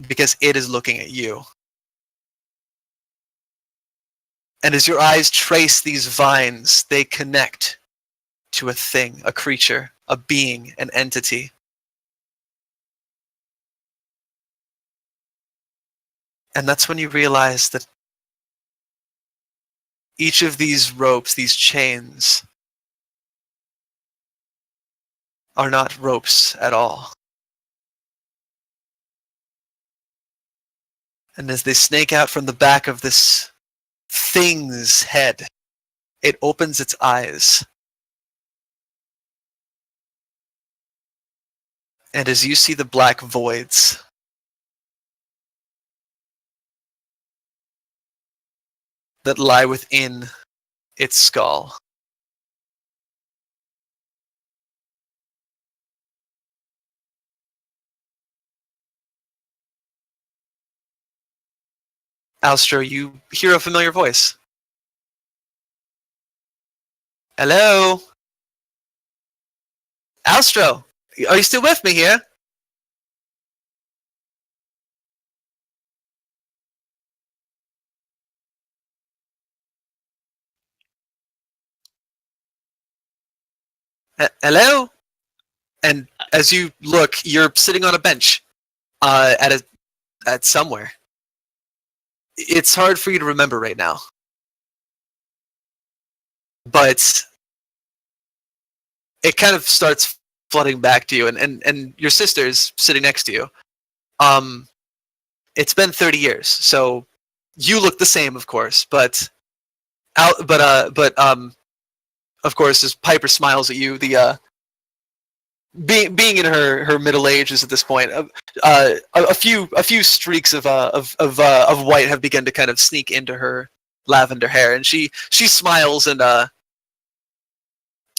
Because it is looking at you. And as your eyes trace these vines, they connect to a thing, a creature, a being, an entity. And that's when you realize that each of these ropes, these chains, are not ropes at all. And as they snake out from the back of this thing's head, it opens its eyes. And as you see the black voids, that lie within its skull, Alstro, you hear a familiar voice. Hello? Alstro, are you still with me here? Hello? And as you look, you're sitting on a bench at somewhere. It's hard for you to remember right now. But it kind of starts flooding back to you, and your sister's sitting next to you. It's been 30 years, so you look the same, of course, but of course, as Piper smiles at you, being in her middle ages at this point, a few streaks of white have begun to kind of sneak into her lavender hair, and she smiles and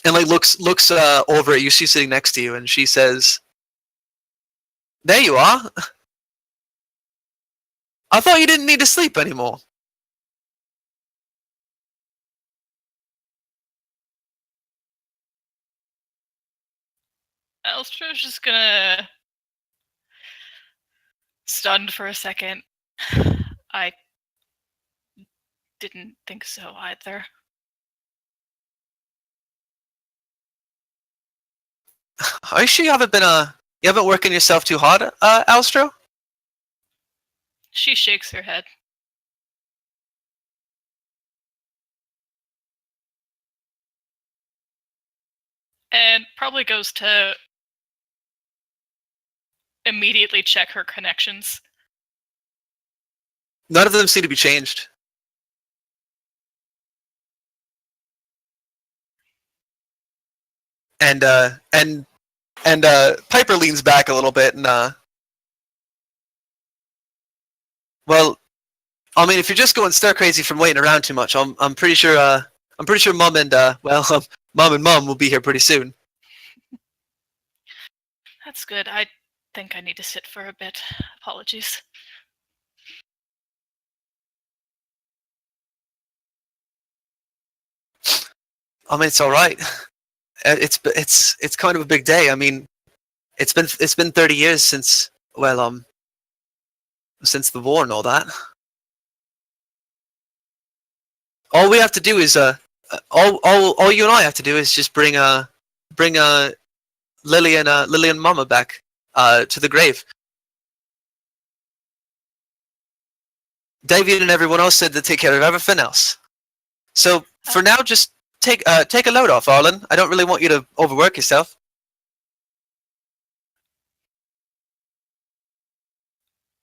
like looks over at you. She's sitting next to you, and she says, "There you are. I thought you didn't need to sleep anymore." Elstro's just gonna stunned for a second. I didn't think so either. Are you sure you haven't working yourself too hard, Alstro? She shakes her head. And probably goes to immediately check her connections. None of them seem to be changed. And Piper leans back a little bit and well, I mean, if you're just going stir crazy from waiting around too much, I'm pretty sure Mom and Mom and Mom will be here pretty soon. That's good. I think I need to sit for a bit. Apologies. I mean, it's all right. It's kind of a big day. I mean, it's been 30 years since since the war and all that. All we have to do is all you and I have to do is just bring Lily and Mama back to the grave. David and everyone else said to take care of everything else. So for now, just take a load off, Arlen. I don't really want you to overwork yourself.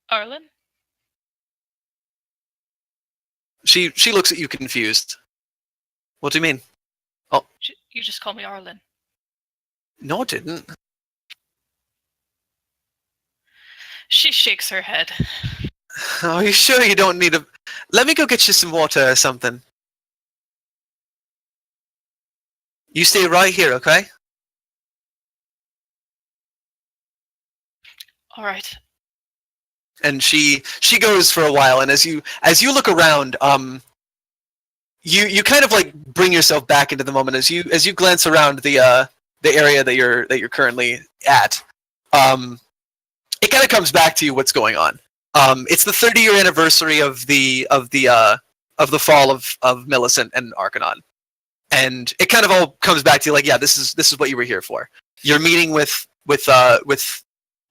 Arlen? She looks at you confused. What do you mean? Oh, you just call me Arlen. No, I didn't. She shakes her head. Are you sure you don't need a... Let me go get you some water or something. You stay right here, okay? All right. And she goes for a while, and as you look around, you kind of like bring yourself back into the moment as you glance around the area that you're currently at. It kind of comes back to you what's going on. It's the 30-year anniversary of the fall of Millicent and Arcanon, and it kind of all comes back to you like, yeah, this is what you were here for. You're meeting with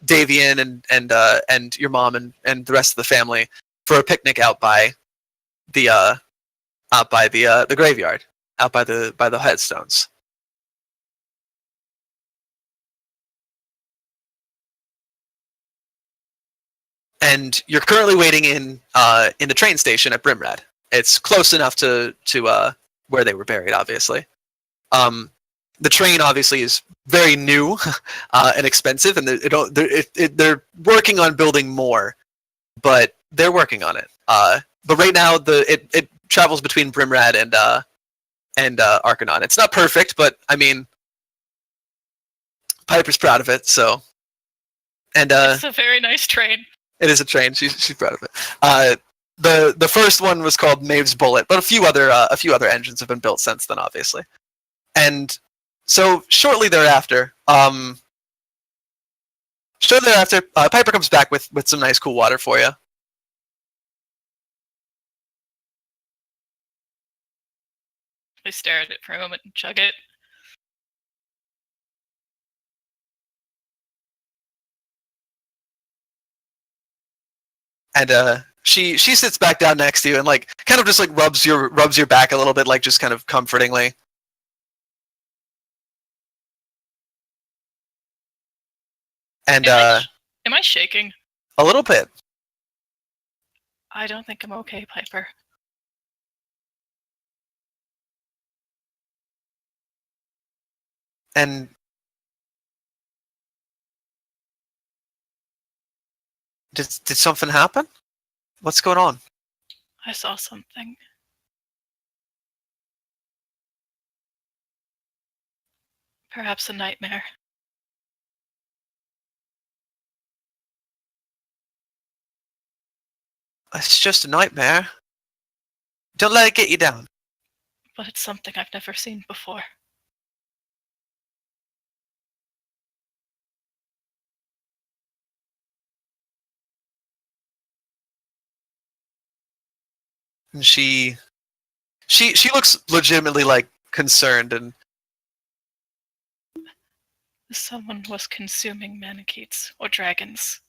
Davian and your mom and the rest of the family for a picnic out by the graveyard, out by the headstones. And you're currently waiting in the train station at Brimrad. It's close enough to where they were buried, obviously. The train obviously is very new and expensive, and they're working on building more, but they're working on it. But right now, it travels between Brimrad and Arcanon. It's not perfect, but I mean, Piper's proud of it. So, and it's a very nice train. It is a train. She's proud of it. the first one was called Maeve's Bullet, but a few other engines have been built since then, obviously. And so shortly thereafter, Piper comes back with some nice cool water for you. I stare at it for a moment and chug it. And she sits back down next to you and like kind of just like rubs your back a little bit, like just kind of comfortingly. And am I shaking? a little bit. I don't think I'm okay, Piper. And did something happen? What's going on? I saw something. Perhaps a nightmare. It's just a nightmare. Don't let it get you down. But it's something I've never seen before. And she looks legitimately like concerned, and Someone was consuming manakeets or dragons.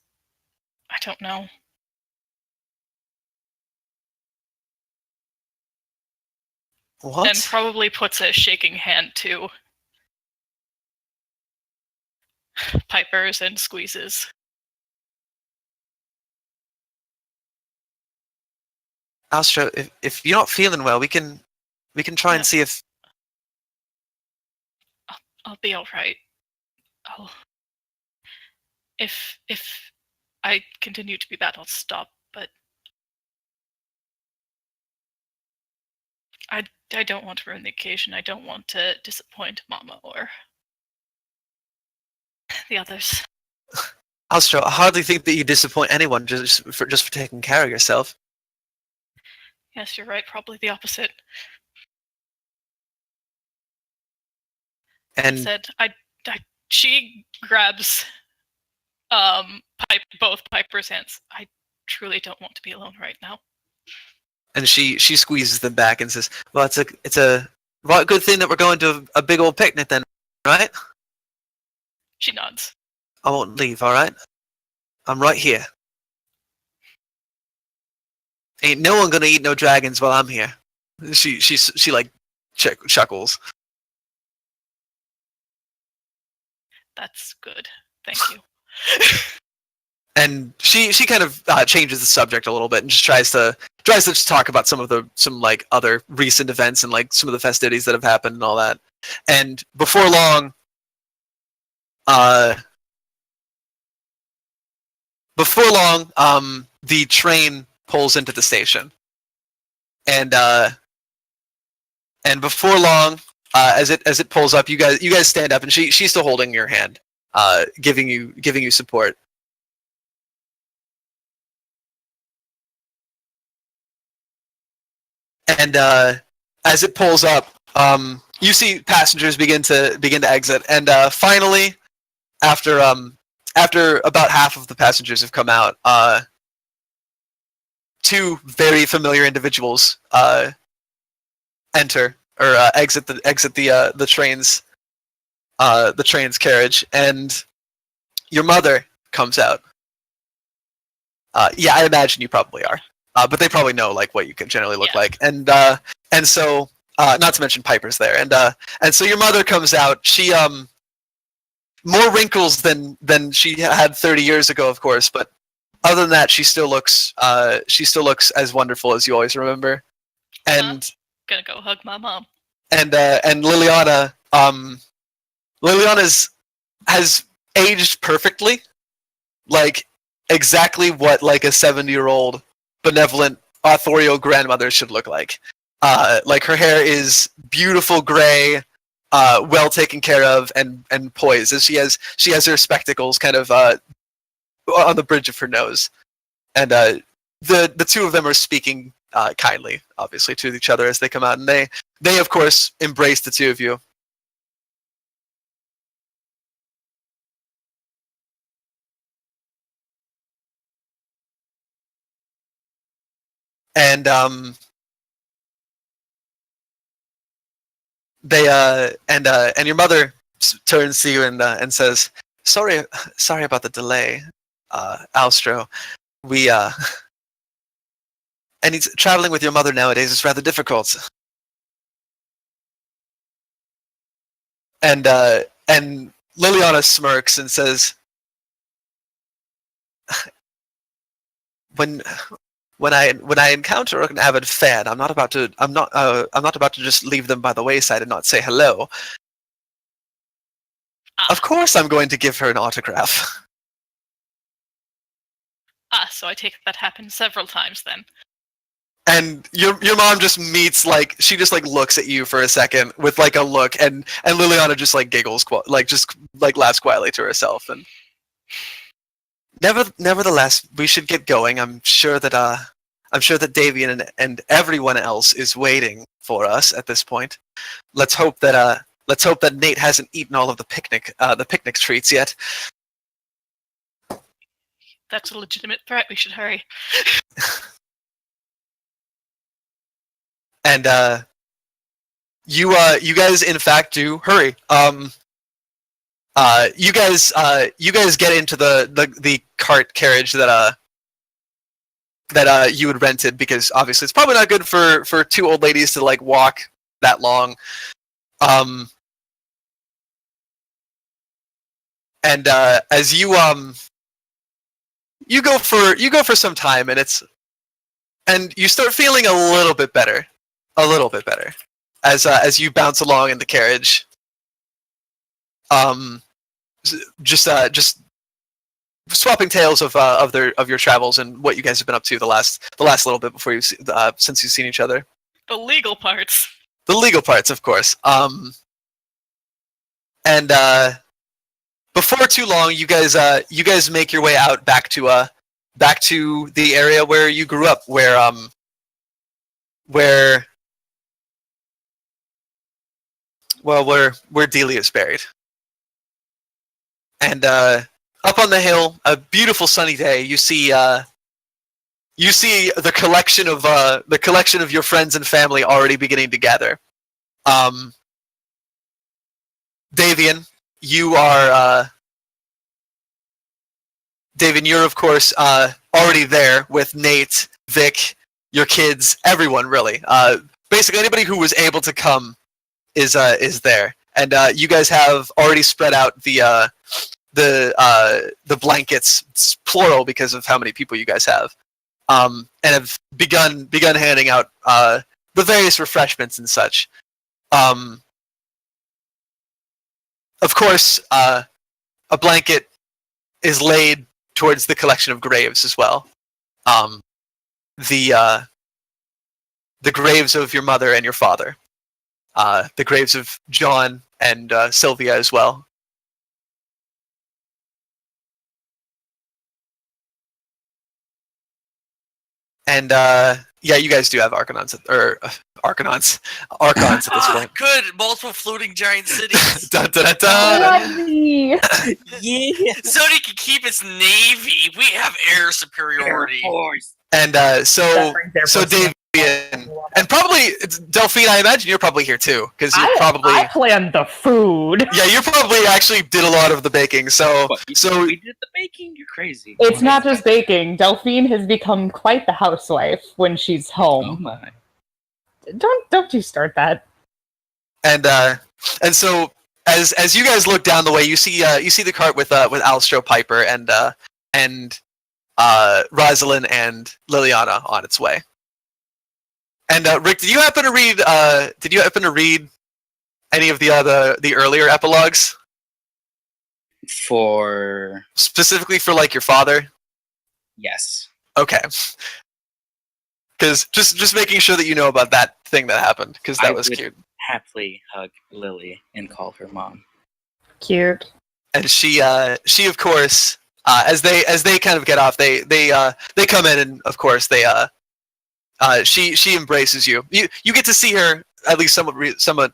I don't know. what? And probably puts a shaking hand to Piper's and squeezes. Astra, if you're not feeling well, we can try and see if I'll be all right. If I continue to be bad, I'll stop. But I don't want to ruin the occasion. I don't want to disappoint Mama or the others. Astra, I hardly think that you disappoint anyone just for taking care of yourself. Yes, you're right. Probably the opposite. And Said she grabs both Piper's hands. I truly don't want to be alone right now. and she squeezes them back and says, "Well, it's a right good thing that we're going to a big old picnic then, right? She nods. I won't leave, all right? I'm right here. Ain't no one gonna eat no dragons while I'm here." She like chuckles. That's good. Thank you. And she kind of changes the subject a little bit and just tries to just talk about some like other recent events and like some of the festivities that have happened and all that. And before long, the train pulls into the station, and before long, as it pulls up, you guys stand up, and she's still holding your hand, giving you support. And as it pulls up, you see passengers begin to exit, and finally, after about half of the passengers have come out, two very familiar individuals enter or exit the train's carriage, and your mother comes out. Yeah, I imagine you probably are. But they probably know like what you can generally look like, and so not to mention Piper's there, and so your mother comes out. She more wrinkles than she had 30 years ago, of course, but other than that, she still looks as wonderful as you always remember. And gonna go hug my mom. And Liliana, has aged perfectly, like exactly what like a 70-year-old benevolent authorial grandmother should look like. Like her hair is beautiful gray, well taken care of and poised. As she has her spectacles kind of on the bridge of her nose, and the two of them are speaking kindly, obviously, to each other as they come out, and they of course embrace the two of you. And and your mother turns to you and says, sorry about the delay, Alstro. We and he's traveling with your mother nowadays is rather difficult. And Liliana smirks and says, when I encounter an avid fan, I'm not about to just leave them by the wayside and not say hello. Of course, I'm going to give her an autograph. So I take it that happened several times then. And your mom just meets, like, she just like looks at you for a second with like a look, and Liliana just like giggles, just laughs quietly to herself. And nevertheless, we should get going. I'm sure that Davian and everyone else is waiting for us at this point. Let's hope that Nate hasn't eaten all of the picnic treats yet. That's a legitimate threat. We should hurry. And you guys in fact do hurry. You guys get into the cart carriage that you had rented, because obviously it's probably not good for two old ladies to like walk that long. And as you go for some time, and you start feeling a little bit better as you bounce along in the carriage. Just swapping tales of your travels and what you guys have been up to the last little bit before since you've seen each other. The legal parts. The legal parts, of course. And before too long, you guys make your way out back to the area where you grew up, where Delia's buried. And up on the hill, a beautiful sunny day, you see the collection of your friends and family already beginning to gather. Davian, you're of course already there with Nate, Vic, your kids, everyone really. Basically anybody who was able to come is there, and you guys have already spread out the blankets. It's plural because of how many people you guys have, and have begun handing out the various refreshments and such. Of course, a blanket is laid towards the collection of graves as well. The graves of your mother and your father. The graves of John and Sylvia as well. And yeah, you guys do have archons at this point. Good, multiple floating giant cities. Dun, dun, dun, dun. Yeah. Zodi can keep its navy. We have air superiority. And so Davian, and probably it's Delphine. I imagine you're probably here too, because you probably I planned the food. Yeah, you probably actually did a lot of the baking. So we did the baking. You're crazy. It's not just baking. Delphine has become quite the housewife when she's Oh home. my. Don't you start that. And so as you guys look down the way, you see the cart with Alstro, Piper, and Rosalind and Liliana on its way. And Rick, did you happen to read any of the earlier epilogues? For Specifically for like your father? yes. Okay. Because just making sure that you know about that thing that happened, because that I was would cute. Happily hug Lily and call her mom. Cute. And she of course As they kind of get off, they come in, and of course she embraces you. You get to see her at least somewhat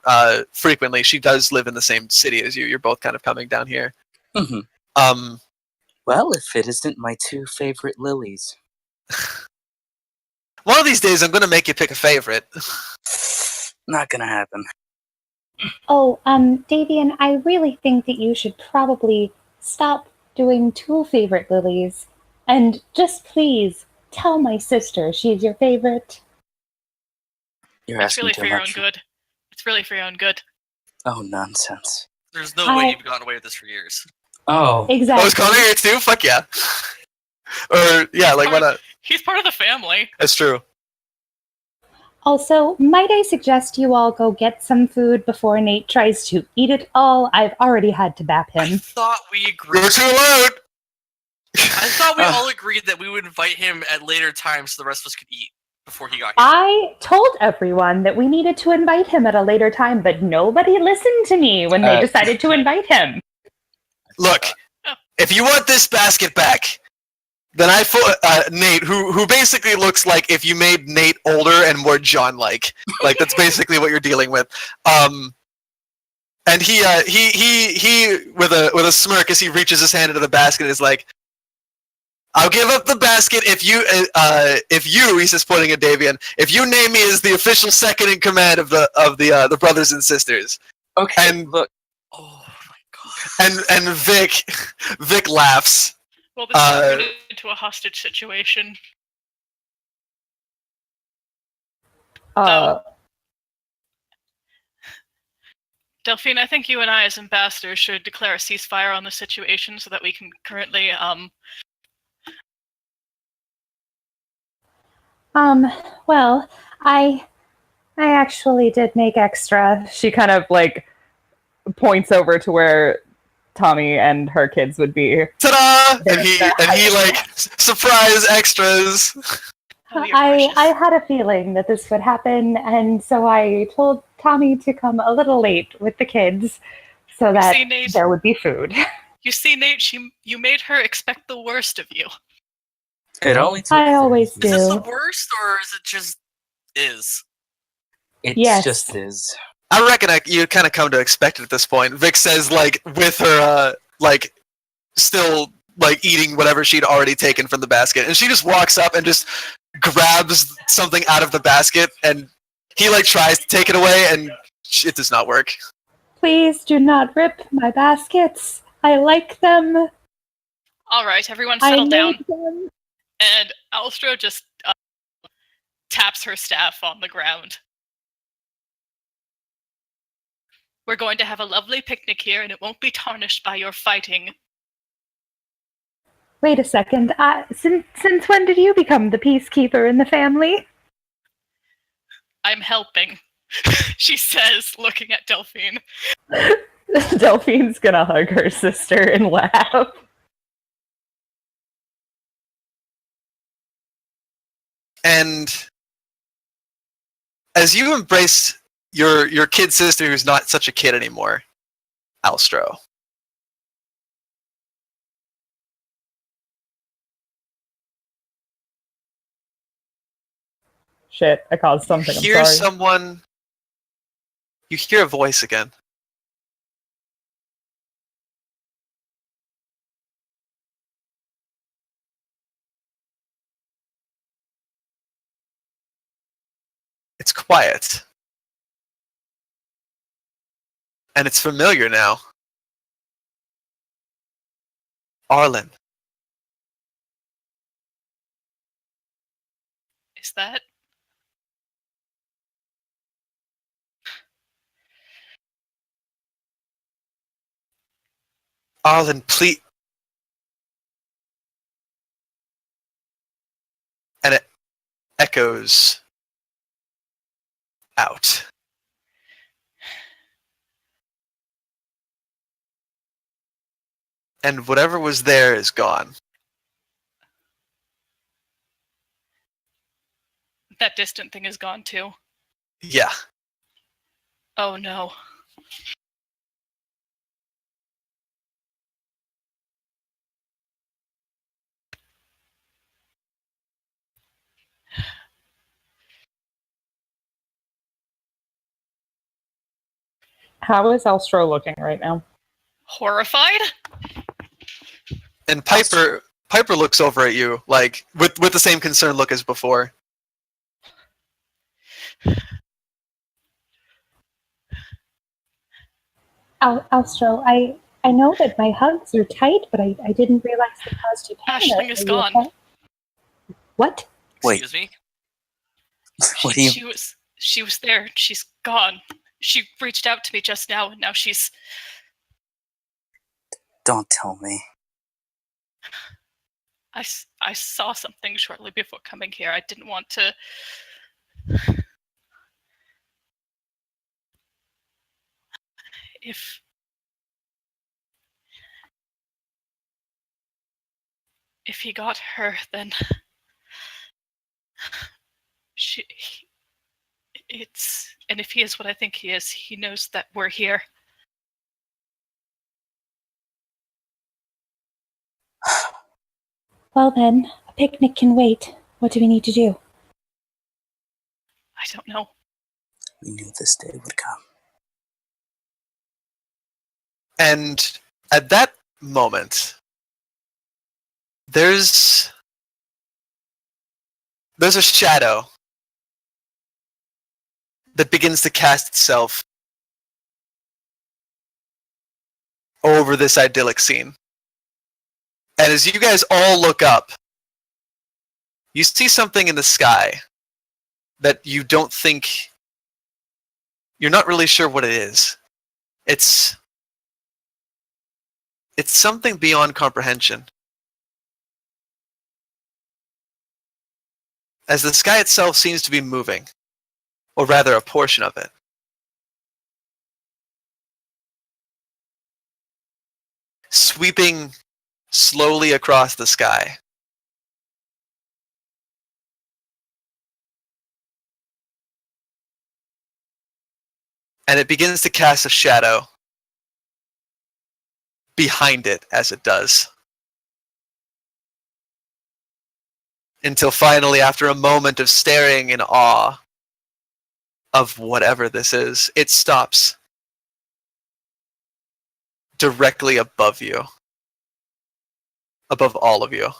frequently. She does live in the same city as you. You're both kind of coming down here. Mm-hmm. Well, if it isn't my two favorite lilies. One of these days, I'm going to make you pick a favorite. Not gonna happen. Oh, Davian, I really think that you should probably stop doing two favorite lilies. And just please tell my sister she's your favorite. You're It's asking really too for your own much. good. It's really for your own good. Oh, nonsense. There's no way you've gotten away with this for years. Oh. Exactly. Oh, is Connor here too? Fuck yeah. Or, yeah, like, why not? He's part of the family. That's true. Also, might I suggest you all go get some food before Nate tries to eat it all? I've already had to bap I him. thought we agreed. You're too loud! I thought we all agreed that we would invite him at later times so the rest of us could eat before he got here. I told everyone that we needed to invite him at a later time, but nobody listened to me when they decided to invite him. Look, if you want this basket back, then Nate, who basically looks like if you made Nate older and more John-like. Like, that's basically what you're dealing with. And he with a smirk as he reaches his hand into the basket is like, I'll give up the basket if you, he says, pointing at Davian, if you name me as the official second in command of the brothers and sisters. Okay, And look. Oh my god. And Vic laughs. Well, this is turned into a hostage situation. Delphine, I think you and I, as ambassadors, should declare a ceasefire on the situation so that we can currently, Well, I actually did make extra. She kind of, like, points over to where Tommy and her kids would be. Ta-da! And he like, surprise extras. I had a feeling that this would happen, and so I told Tommy to come a little late with the kids so that there would be food. You see, Nate, you made her expect the worst of you. It only took I always do. Is this the worst, or is it just is? It just is. I reckon you kind of come to expect it at this point. Vic says, like, with her, like, still, like, eating whatever she'd already taken from the basket. And she just walks up and just grabs something out of the basket, and he, like, tries to take it away, and it does not work. Please do not rip my baskets. I like them. All right, everyone settle down. Them. And Alstro just taps her staff on the ground. We're going to have a lovely picnic here, and it won't be tarnished by your fighting. Wait a second. Since when did you become the peacekeeper in the family? I'm helping, she says, looking at Delphine. Delphine's gonna hug her sister and laugh. And as you embrace your kid sister who's not such a kid anymore, Alstro, Shit, I caused something. you hear a voice again. It's quiet. And it's familiar now. Arlen. Is that? Arlen, please. And it echoes out. And whatever was there is gone. That distant thing is gone too. Yeah. Oh no. How is Elstro looking right now? Horrified? And Piper looks over at you, like, with the same concerned look as before. Alstro, I know that my hugs are tight, but I didn't realize they caused you pain. Ashling Are is you gone. okay? What? Wait. Excuse me? What do you? She was there. She's gone. She reached out to me just now, and now she's... Don't tell me. I saw something shortly before coming here. I didn't want to... If he got her, then... And if he is what I think he is, he knows that we're here. Well then, a picnic can wait. What do we need to do? I don't know. We knew this day would come. And at that moment, there's a shadow that begins to cast itself over this idyllic scene. And as you guys all look up, you see something in the sky that you don't think... You're not really sure what it is. It's something beyond comprehension. As the sky itself seems to be moving, or rather a portion of it. Sweeping slowly across the sky. And it begins to cast a shadow behind it as it does. Until finally, after a moment of staring in awe of whatever this is, it stops directly above you. Above all of you.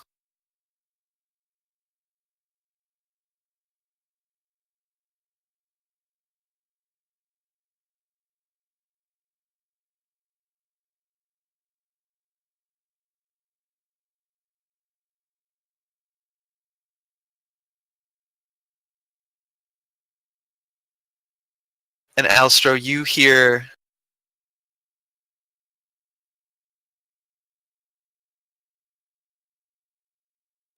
And Alstro, you hear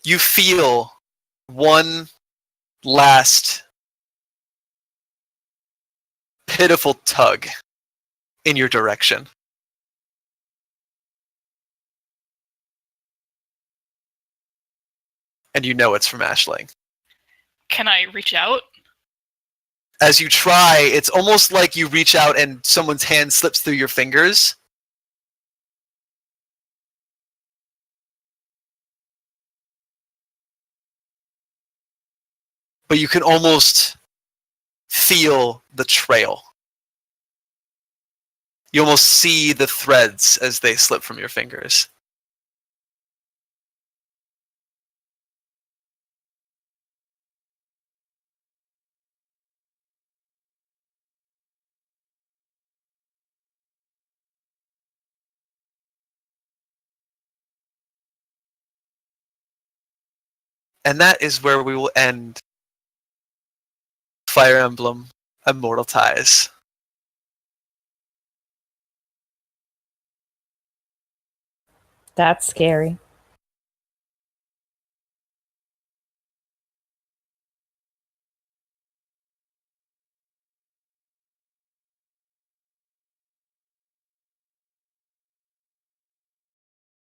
you feel one last pitiful tug in your direction. And you know it's from Ashling. Can I reach out? As you try, it's almost like you reach out and someone's hand slips through your fingers. But you can almost feel the trail. You almost see the threads as they slip from your fingers. And that is where we will end Fire Emblem Immortal Ties. That's scary.